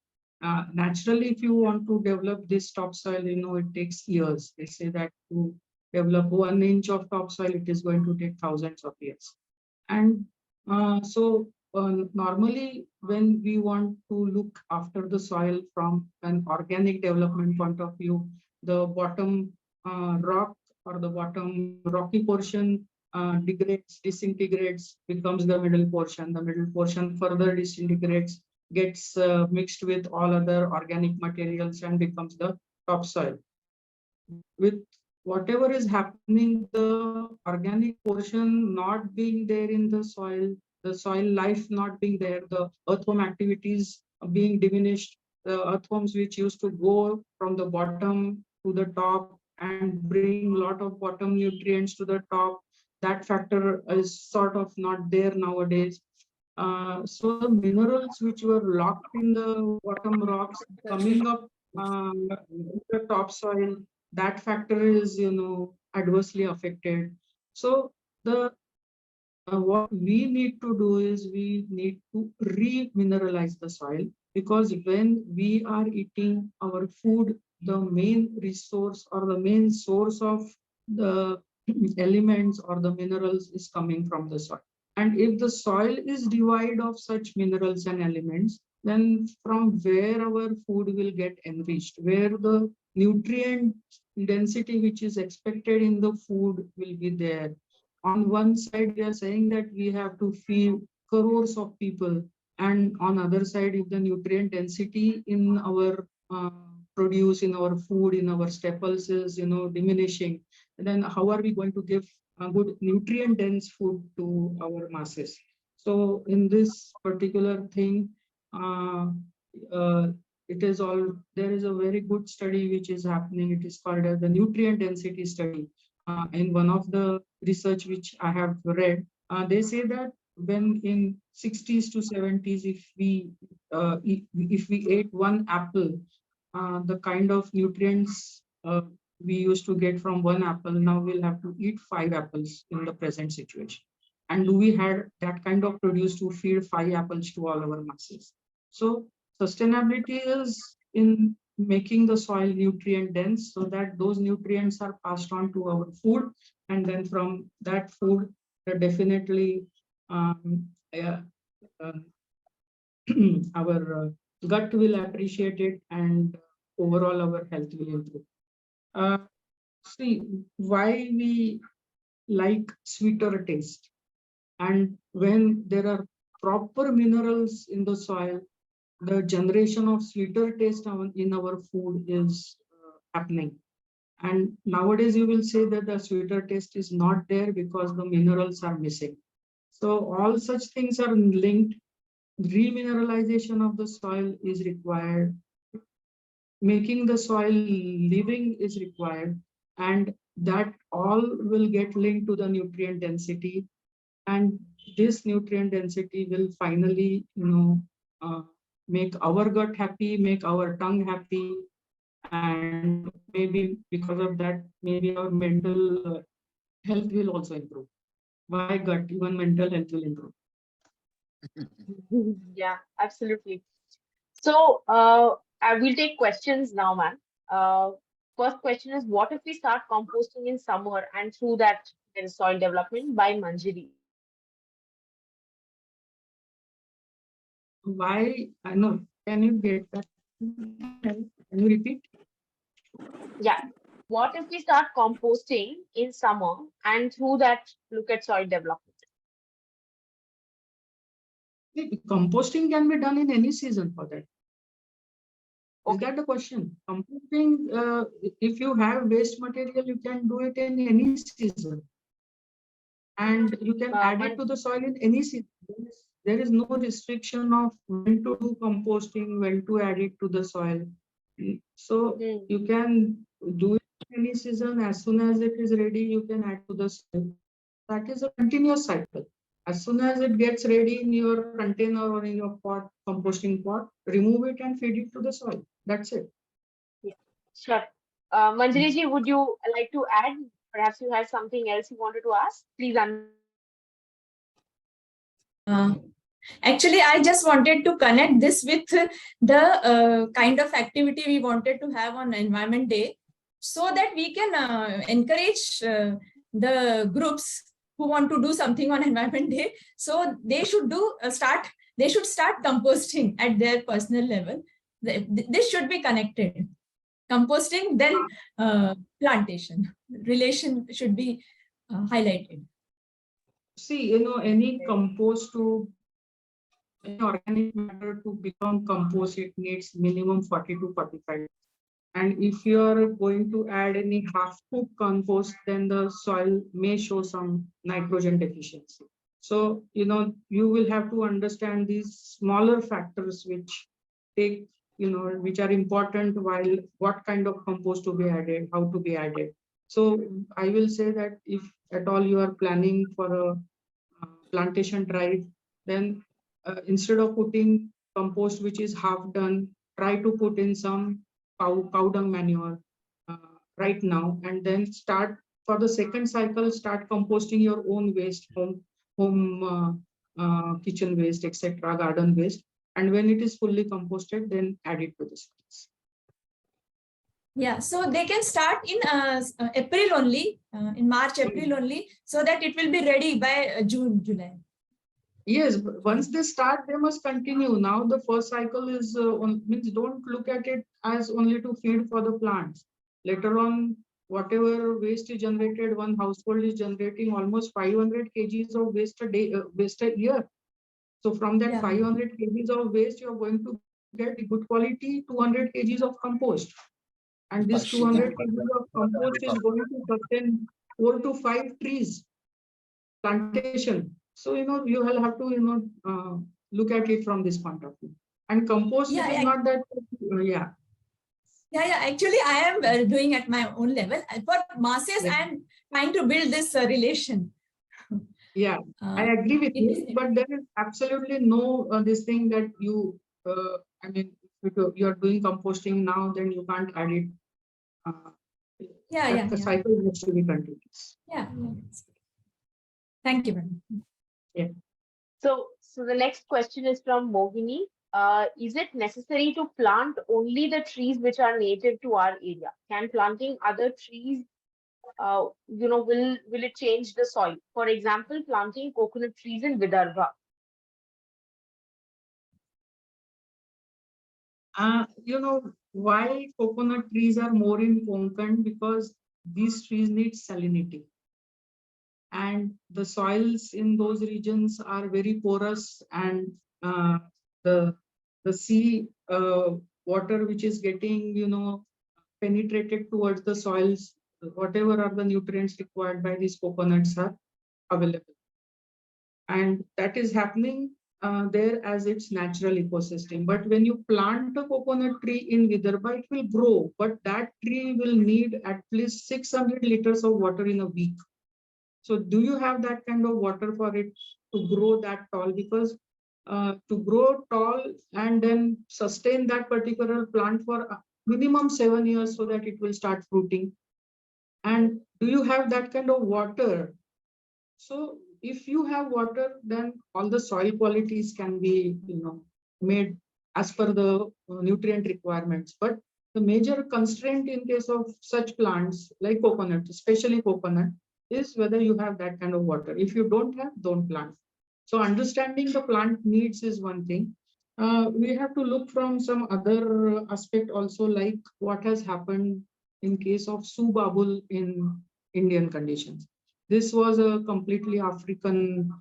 Naturally, if you want to develop this topsoil, it takes years. They say that to develop 1 inch of topsoil, it is going to take thousands of years. And normally, when we want to look after the soil from an organic development point of view, the bottom rock or the bottom rocky portion disintegrates, becomes the middle portion. The middle portion further disintegrates, gets mixed with all other organic materials and becomes the topsoil. With whatever is happening, the organic portion not being there in the soil life not being there, the earthworm activities being diminished, the earthworms which used to go from the bottom to the top and bring a lot of bottom nutrients to the top, that factor is sort of not there nowadays. So the minerals which were locked in the bottom rocks coming up in the topsoil, that factor is adversely affected. So the what we need to do is we need to re-mineralize the soil, because when we are eating our food, the main resource or the main source of the elements or the minerals is coming from the soil. And if the soil is devoid of such minerals and elements, then from where our food will get enriched, where the nutrient density which is expected in the food will be there. On one side, we are saying that we have to feed crores of people, and on other side, if the nutrient density in our produce, in our food, in our staples is diminishing, then how are we going to give a good nutrient dense food to our masses? So in this particular thing, it is all, there is a very good study which is happening. It is called as the nutrient density study. In one of the research which I have read, they say that when in 60s to 70s, if we ate one apple, the kind of nutrients we used to get from one apple, now we'll have to eat 5 apples in the present situation. And do we have that kind of produce to feed 5 apples to all our masses? So sustainability is in making the soil nutrient dense so that those nutrients are passed on to our food. And then from that food, definitely um, uh, uh, our gut will appreciate it and overall our health will improve. See, why we like sweeter taste, and when there are proper minerals in the soil, the generation of sweeter taste in our food is happening. And nowadays you will say that the sweeter taste is not there because the minerals are missing. So all such things are linked. Remineralization of the soil is required. Making the soil living is required, and that all will get linked to the nutrient density, and this nutrient density will finally make our gut happy, make our tongue happy, and maybe because of that maybe our mental health will also improve. Why gut? Even mental health will improve. Yeah, absolutely. So, I will take questions now, ma'am. First question is, what if we start composting in summer and through that there is soil development by Manjushree? Why? I know. Can you get that? Can you repeat? Yeah. What if we start composting in summer and through that look at soil development? Composting can be done in any season for that. Is Okay. that the question? Composting, if you have waste material, you can do it in any season. And you can add it to the soil in any season. There is no restriction of when to do composting, when to add it to the soil. So you can do it in any season. As soon as it is ready, you can add to the soil. That is a continuous cycle. As soon as it gets ready in your container or in your pot, composting pot, remove it and feed it to the soil. That's it. Yeah, sure. Manjushree ji, would you like to add? Perhaps you have something else you wanted to ask. Please Actually, I just wanted to connect this with the kind of activity we wanted to have on Environment Day, so that we can encourage the groups who want to do something on Environment Day. So they should they should start composting at their personal level. This should be connected. Composting, then plantation. Relation should be highlighted. See, any compost to any organic matter to become compost, it needs minimum 40 to 45. And if you are going to add any half-cooked compost, then the soil may show some nitrogen deficiency. So, you will have to understand these smaller factors which take, which are important while what kind of compost to be added, how to be added. So I will say that if at all you are planning for a plantation drive, then instead of putting compost which is half done, try to put in some cow dung manure right now, and then start for the second cycle, start composting your own waste, home kitchen waste, etc., garden waste. And when it is fully composted, then add it to the soils. Yeah, so they can start in April only, in March, April only, so that it will be ready by June, July. Yes, but once they start, they must continue. Now the first cycle is means don't look at it as only to feed for the plants. Later on, whatever waste is generated, one household is generating almost 500 kgs of waste a day, waste a year. So from that 500 kgs of waste, you are going to get good quality 200 kgs of compost. And this 200 kgs of compost is going to sustain 4 to 5 trees plantation. So, you will have to, look at it from this point of view. And compost, it is not that, yeah. Yeah, actually, I am doing at my own level. For masses, I am trying to build this relation. Yeah, I agree with you, but there is absolutely no this thing that you, if you're doing composting now, then you can't add it. The cycle has to be continuous. Thank you, madam. So the next question is from Mohini. Is it necessary to plant only the trees which are native to our area? Can planting other trees, will it change the soil? For example, planting coconut trees in Vidarbha. Why coconut trees are more in Konkan? Because these trees need salinity. And the soils in those regions are very porous, and the sea water which is getting penetrated towards the soils, whatever are the nutrients required by these coconuts are available, and that is happening there as its natural ecosystem. But when you plant a coconut tree in Vidarbha, it will grow, but that tree will need at least 600 liters of water in a week. So do you have that kind of water for it to grow that tall? Because to grow tall and then sustain that particular plant for minimum 7 years so that it will start fruiting. And do you have that kind of water? So if you have water, then all the soil qualities can be made as per the nutrient requirements. But the major constraint in case of such plants like coconut, especially coconut, is whether you have that kind of water. If you don't have, don't plant. So understanding the plant needs is one thing. We have to look from some other aspect also, like what has happened in case of subabul in Indian conditions. This was a completely African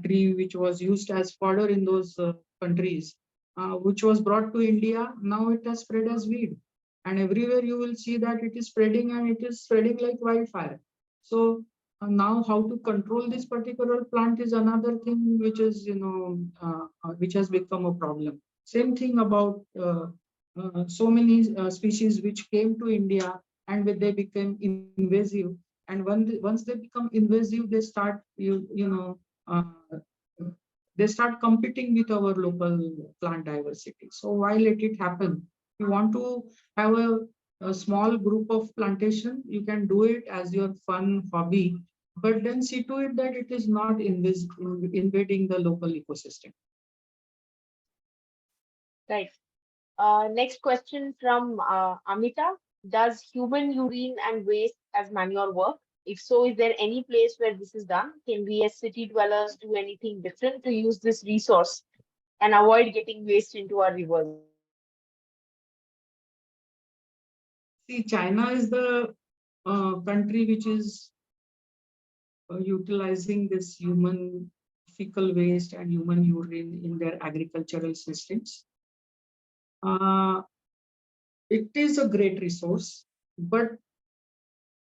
tree which was used as fodder in those countries, which was brought to India. Now it has spread as weed, and everywhere you will see that it is spreading, and it is spreading like wildfire. So now how to control this particular plant is another thing which is which has become a problem. Same thing about so many species which came to India and they became invasive, and once they become invasive, they start they start competing with our local plant diversity. So why let it happen? You want to have a small group of plantation, you can do it as your fun hobby, but then see to it that it is not invading the local ecosystem. Right. Next question from Amita. Does human urine and waste as manure work? If so, is there any place where this is done? Can we as city dwellers do anything different to use this resource and avoid getting waste into our rivers? See, China is the country which is utilizing this human fecal waste and human urine in their agricultural systems. It is a great resource, but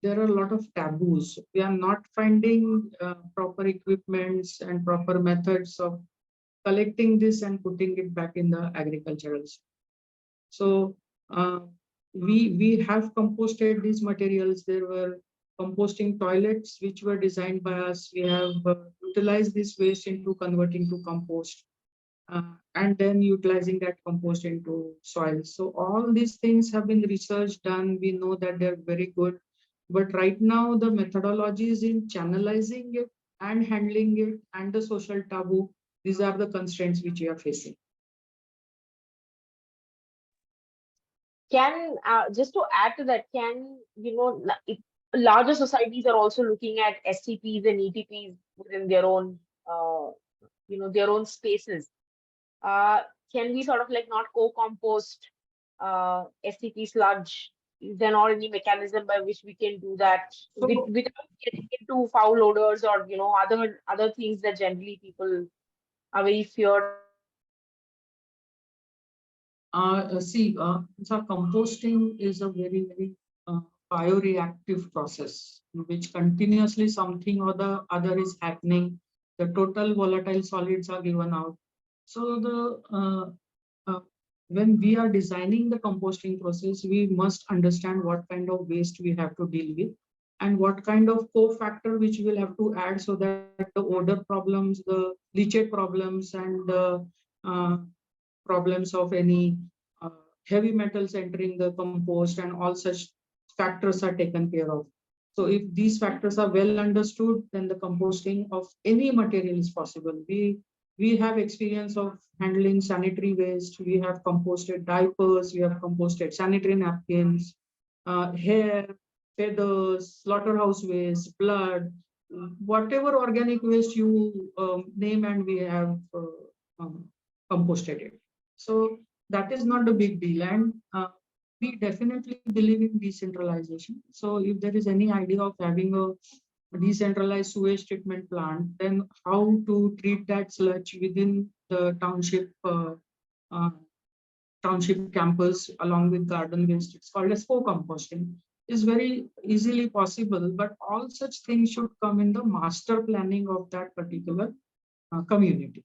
there are a lot of taboos. We are not finding proper equipments and proper methods of collecting this and putting it back in the agricultural. So we have composted these materials. There were composting toilets which were designed by us. We have utilized this waste into converting to compost. And then utilizing that compost into soil. So all these things have been research done. We know that they're very good. But right now, the methodologies in channelizing it and handling it and the social taboo, these are the constraints which we are facing. Can, just to add to that, can, larger societies are also looking at STPs and ETPs within their own, their own spaces. Can we sort of like not co-compost STP sludge? Is there not any mechanism by which we can do that without getting into foul odors or other things that generally people are very feared? So composting is a very, very bioreactive process in which continuously something or the other is happening. The total volatile solids are given out. So when we are designing the composting process, we must understand what kind of waste we have to deal with and what kind of cofactor which we will have to add so that the odor problems, the leachate problems, and the problems of any heavy metals entering the compost, and all such factors are taken care of. So if these factors are well understood, then the composting of any material is possible. We have experience of handling sanitary waste. We have composted diapers, we have composted sanitary napkins, hair, feathers, slaughterhouse waste, blood, whatever organic waste you name, and we have composted it. So that is not a big deal. And we definitely believe in decentralization. So if there is any idea of having a decentralized sewage treatment plant, then how to treat that sludge within the township campus along with garden waste, it's called as co-composting, is very easily possible. But all such things should come in the master planning of that particular community.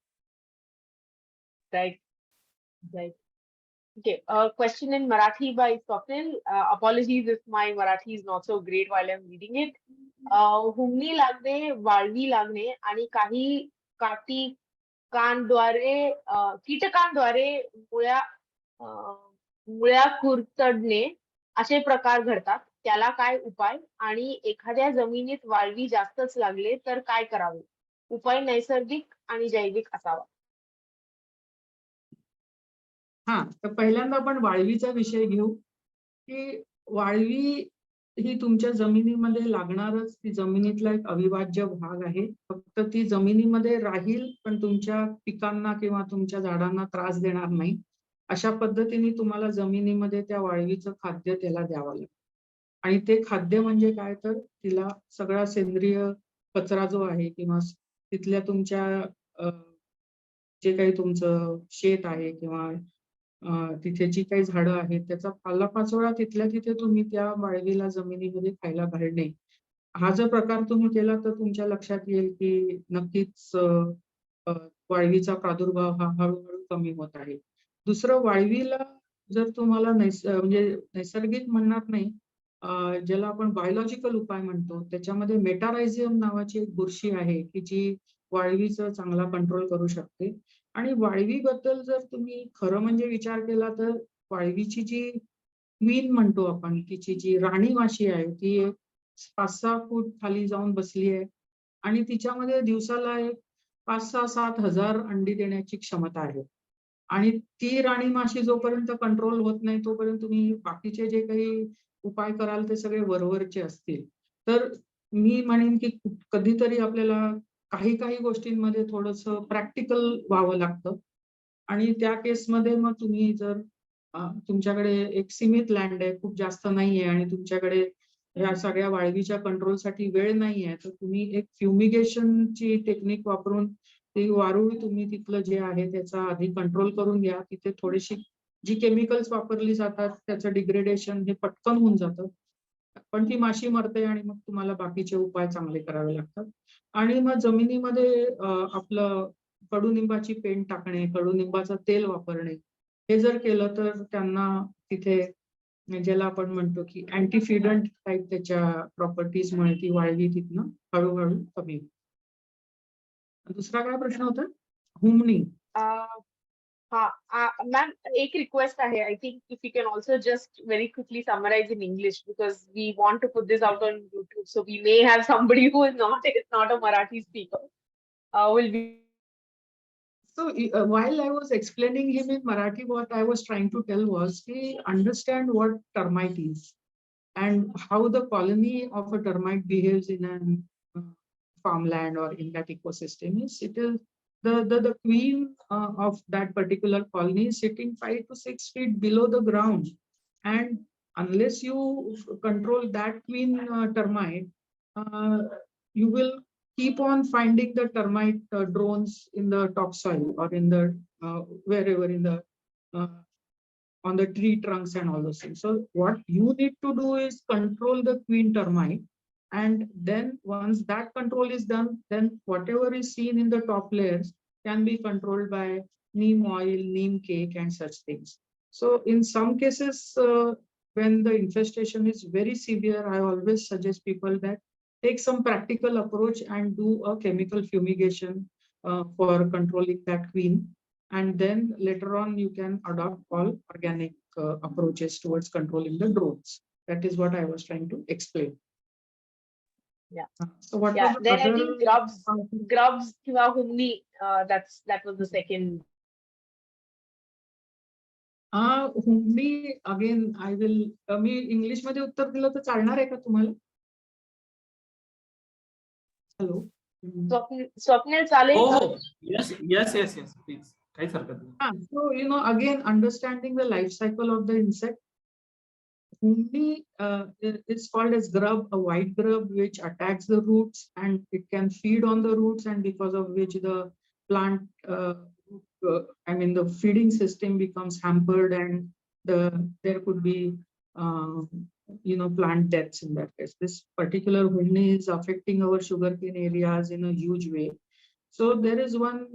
Right. Right. Okay. Question in Marathi by Swapnil. Apologies if my Marathi is not so great while I'm reading it. हुमणी लागणे, वाळवी लागणे आणि काही कीटकांद्वारे मुळ्या कुरतडणे असे प्रकार घडतात. त्याला काय उपाय? आणि एखाद्या जमिनीत वाळवी जास्तच लागले तर काय करावे? उपाय नैसर्गिक आणि जैविक असावा. हा, तर पहिल्यांदा आपण वाळवीचा विषय घेऊ, की वाळवी ही तुमच्या जमिनीमध्ये लागणारच, ती जमिनीतला एक अविभाज्य भाग आहे. फक्त ती जमिनीमध्ये राहील, पण तुमच्या पिकांना किंवा तुमच्या झाडांना त्रास देणार नाही. अशा पद्धतीने तुम्हाला जमिनीमध्ये त्या वाळवीचं खाद्य त्याला द्यावं लागतं. आणि ते खाद्य म्हणजे काय, तर तिला सगळा सेंद्रिय कचरा जो आहे किंवा तिथल्या तुमच्या जे काही तुमचं शेत आहे किंवा तिथे जी काही झाडं आहेत त्याचा पालापाचोळा तिथल्या तिथे तुम्ही त्या वाळवीला जमिनीमध्ये खायला घालणे, हा जर प्रकार तुम्ही केला तर तुमच्या लक्षात येईल की नक्कीच वाळवीचा प्रादुर्भाव हा हळूहळू कमी होत आहे. दुसरं, वाळवीला जर तुम्हाला म्हणजे नैसर्गिक म्हणणार नाही, ज्याला आपण बायोलॉजिकल उपाय म्हणतो, त्याच्यामध्ये मेटारायझियम नावाची एक बुरशी आहे की जी वाळवीचं चांगला कंट्रोल करू शकते. आणि वाळवीबद्दल जर तुम्ही खरं म्हणजे विचार केला तर वाळवीची जी क्वीन म्हणतो आपण, तिची जी राणी माशी आहे, ती 5-6 फूट खाली जाऊन बसली आहे आणि तिच्यामध्ये दिवसाला एक 5-6-7 हजार अंडी देण्याची क्षमता आहे. आणि ती राणी माशी जोपर्यंत कंट्रोल होत नाही तोपर्यंत तुम्ही बाकीचे जे काही उपाय कराल ते सगळे वरवरचे असतील. तर मी म्हणेन की कधीतरी आपल्याला काही काही गोष्टींमध्ये थोडंसं प्रॅक्टिकल व्हावं लागतं. आणि त्या केसमध्ये मग तुम्ही जर तुमच्याकडे एक सीमित लँड आहे, खूप जास्त नाहीये, आणि तुमच्याकडे ह्या सगळ्या वाळवीच्या कंट्रोलसाठी वेळ नाहीये, तर तुम्ही एक फ्युमिगेशनची टेक्निक वापरून ती वारूळ तुम्ही तिथलं जे आहे त्याचा आधी कंट्रोल करून घ्या. तिथे थोडीशी जी केमिकल्स वापरली जातात त्याचं डिग्रेडेशन हे पटकन होऊन जातं, पण ती माशी मरते आणि मग तुम्हाला बाकीचे उपाय चांगले करावे लागतात. आणि मग जमिनीमध्ये आपलं कडुनिंबाची पेंड टाकणे, कडुनिंबाचं तेल वापरणे, हे जर केलं तर त्यांना तिथे ज्याला आपण म्हणतो की अँटीफिडंट टाईप त्याच्या प्रॉपर्टीजमुळे ती वाळवी तिथनं हळूहळू कमी होते. दुसरा काय प्रश्न होता? हुमणी. Ma'am, एक रिक्वेस्ट आहे. I think if you can also just very quickly summarize in English because we want to put this out on YouTube, so we may have somebody who is not a Marathi speaker. Will be. So while I was explaining him in Marathi, what I was trying to tell was he understand what termite is and how the colony of a termite behaves in a farmland or in that ecosystem. It is the queen of that particular colony is sitting 5 to 6 feet below the ground, and unless you control that queen termite, you will keep on finding the termite drones in the topsoil or in the wherever in the on the tree trunks and all those things. So what you need to do is control the queen termite, and then once that control is done, then whatever is seen in the top layers can be controlled by neem oil, neem cake and such things. So in some cases, when the infestation is very severe, I always suggest people that take some practical approach and do a chemical fumigation for controlling that queen. And then later on, you can adopt all organic approaches towards controlling the drones. That is what I was trying to explain. Yeah. So what Yeah. was the Then I other? think grubs किंवा humni, that was the second. हुंडी again I will me English मध्ये उत्तर दिलं तर चालणार आहे का तुम्हाला? Hello. Swapnil चालेल Oh, का? oh, yes, please. काहीच हरकत नाही. So again, understanding the life cycle of the insect. Hundi is called as grub, a white grub which attacks the roots and it can feed on the roots, and because of which the plant, the feeding system becomes hampered, and there could be plant deaths in that case. This particular hundi is affecting our sugarcane areas in a huge way. So there is one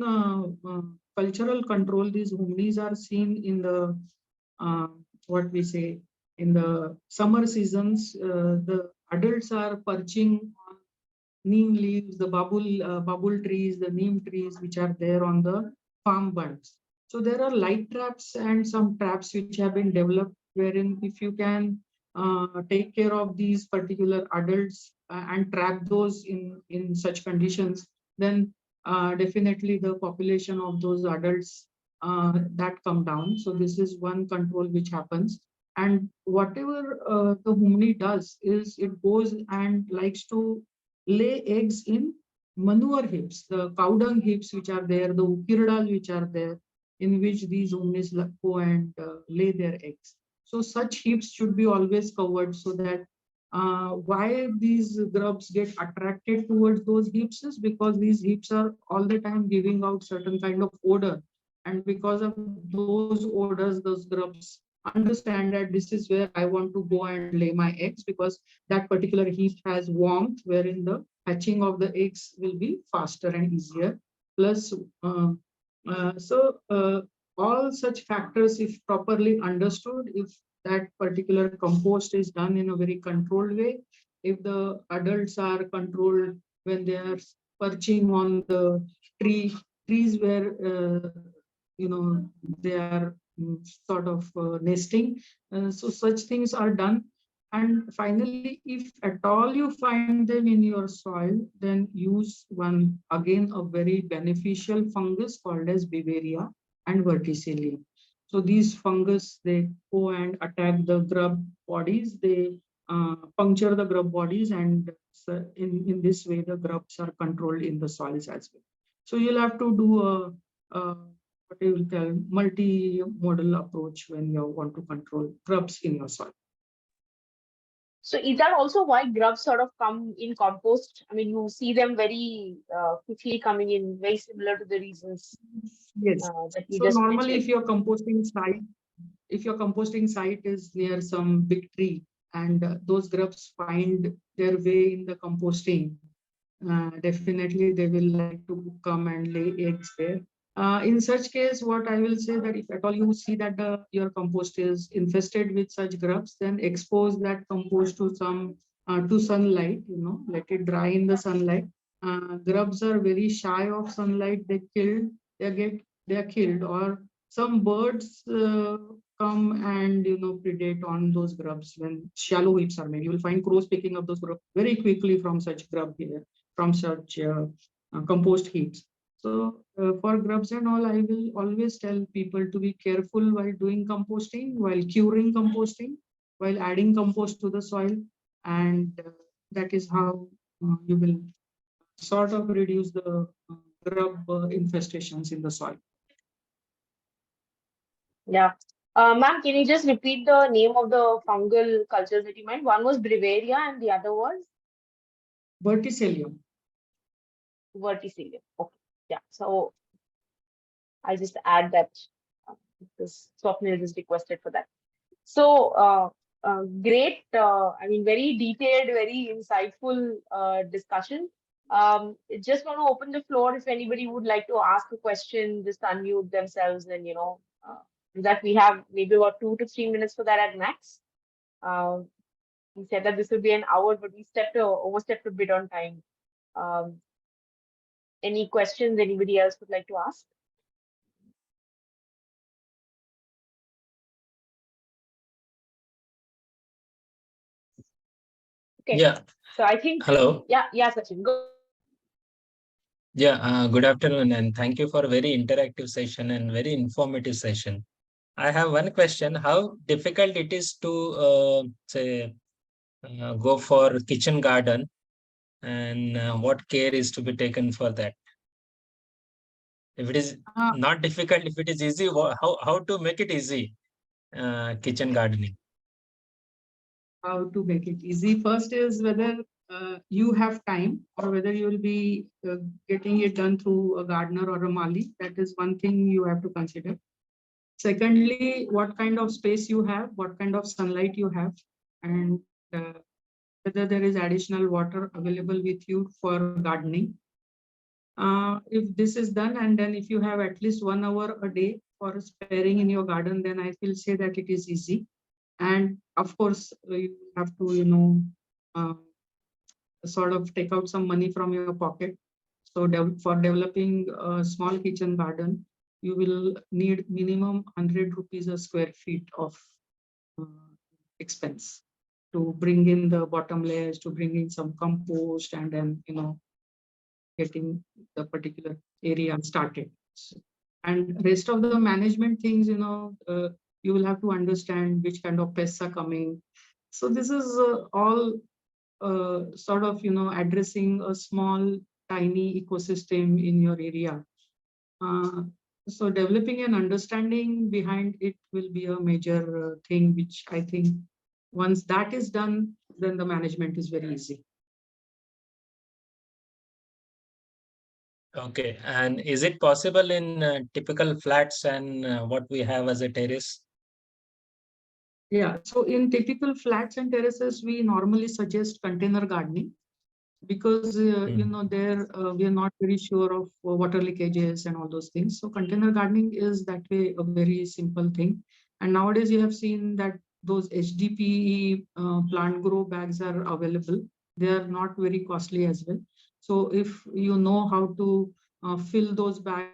cultural control. These hundis are seen in the what we say in the summer seasons. The adults are perching on neem leaves, the babul trees, the neem trees which are there on the farm bunds. So there are light traps and some traps which have been developed, wherein if you can take care of these particular adults and trap those in such conditions, then definitely the population of those adults that come down. So this is one control which happens. And whatever the humni does is it goes and likes to lay eggs in manure heaps, the cow dung heaps which are there, the ukirdas which are there, in which these humnis go and lay their eggs. So such heaps should be always covered, so that why these grubs get attracted towards those heaps is because these heaps are all the time giving out certain kind of odor, and because of those odors, those grubs understand that this is where I want to go and lay my eggs, because that particular heap has warmth wherein the hatching of the eggs will be faster and easier. Plus, all such factors, if properly understood, if that particular compost is done in a very controlled way, if the adults are controlled when they are perching on the trees where they are sort of nesting, so such things are done. And finally, if at all you find them in your soil, then use one again a very beneficial fungus called as Beauveria and verticillium. So these fungus, they go and attack the grub bodies, they puncture the grub bodies, and in this way the grubs are controlled in the soils as well. So you'll have to do what you will call multi-modal approach when you want to control grubs in your soil. So is that also why grubs sort of come in compost? I mean, you see them very quickly coming in, very similar to the reasons Yes. that you So just normally, mentioned. if your composting site is near some big tree, and those grubs find their way in the composting, definitely they will like to come and lay eggs there. In such case, what I will say that if at all you see that your compost is infested with such grubs, then expose that compost to some to sunlight. Let it dry in the sunlight. Grubs are very shy of sunlight. They are killed, or some birds come and predate on those grubs when shallow heaps are made. You will find crows picking up those grubs very quickly from such grub here, from such compost heaps. So for grubs and all, I will always tell people to be careful while doing composting, while curing composting, while adding compost to the soil, and that is how you will sort of reduce the grub infestations in the soil. Yeah. Ma'am, can you just repeat the name of the fungal cultures that you meant? One was Beauveria and the other was? Verticillium. Verticillium. Okay. Yeah. So I'll just add that because Swapnil is requested for that. So great. I mean, very detailed, very insightful discussion. Just want to open the floor if anybody would like to ask a question, just unmute themselves, and that we have maybe about 2 to 3 minutes for that at max. We said that this would be an hour, but we overstepped a bit on time. Any questions anybody else would like to ask? Okay. Yeah. So I think, Hello. yeah, Sachin, go. Yeah. Good afternoon, and thank you for a very interactive session and very informative session. I have one question: how difficult it is to say go for kitchen garden, and what care is to be taken for that? If it is not difficult, if it is easy, how to make it easy? Kitchen gardening. How to make it easy? First is whether you have time or whether you will be getting it done through a gardener or a mali. That is one thing you have to consider. Secondly, what kind of space you have, what kind of sunlight you have, and whether there is additional water available with you for gardening. If this is done, and then if you have at least 1 hour a day for sparing in your garden, then I will say that it is easy. And of course, you have to, sort of take out some money from your pocket. So for developing a small kitchen garden, you will need minimum 100 rupees a square feet of expense to bring in the bottom layers, to bring in some compost, and then, getting the particular area started. And rest of the management things, you will have to understand which kind of pests are coming. So this is all sort of, addressing a small, tiny ecosystem in your area. So developing an understanding behind it will be a major thing, which I think once that is done, then the management is very easy. Okay. And is it possible in typical flats and what we have as a terrace? Yeah, so in typical flats and terraces, we normally suggest container gardening because, there we are not very sure of water leakages and all those things. So container gardening is that way a very simple thing. And nowadays you have seen that those HDPE plant grow bags are available. They are not very costly as well. So if you know how to fill those bags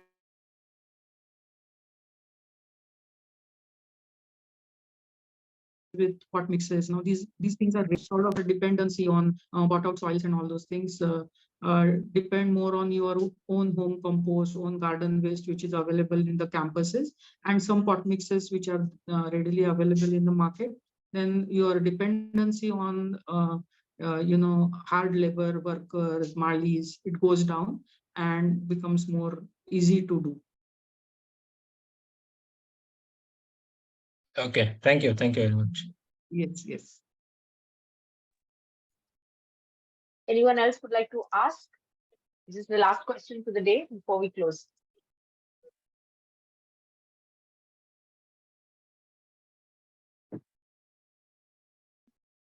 with pot mixes. Now these things are sort of a dependency on bought out soils and all those things. Depend more on your own home compost, own garden waste, which is available in the campuses, and some pot mixes which are readily available in the market. Then your dependency on hard labor workers, malis, it goes down and becomes more easy to do. Okay. Thank you. Thank you very much. Yes, yes. Anyone else would like to ask? This is the last question for the day before we close.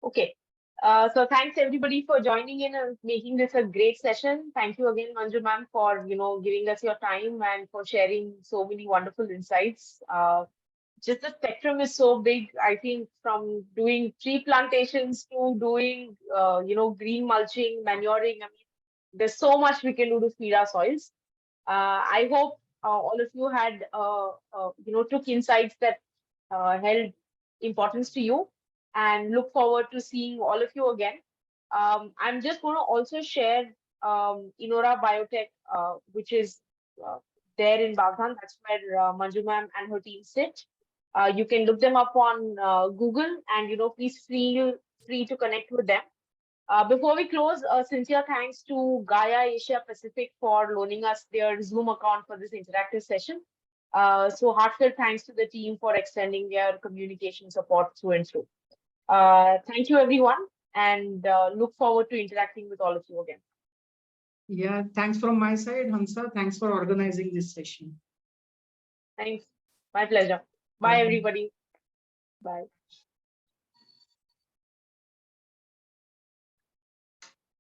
Okay. So thanks everybody for joining in and making this a great session. Thank you again, Manju ma'am, for giving us your time and for sharing so many wonderful insights. Just the spectrum is so big. I think from doing tree plantations to doing green mulching, manuring. I mean, there's so much we can do to feed our soils. I hope all of you had took insights that held importance to you, and look forward to seeing all of you again. I'm just going to also share INORA BioTech, which is there in Baghan. That's where Manju ma'am and her team sit. You can look them up on Google, and please feel free to connect with them. Before we close, sincere thanks to GAIA Asia Pacific for loaning us their Zoom account for this interactive session. So heartfelt thanks to the team for extending their communication support through and through. Thank you, everyone, and look forward to interacting with all of you again. Yeah, thanks from my side, Hansa. Thanks for organizing this session. Thanks. My pleasure. Bye, everybody. Bye.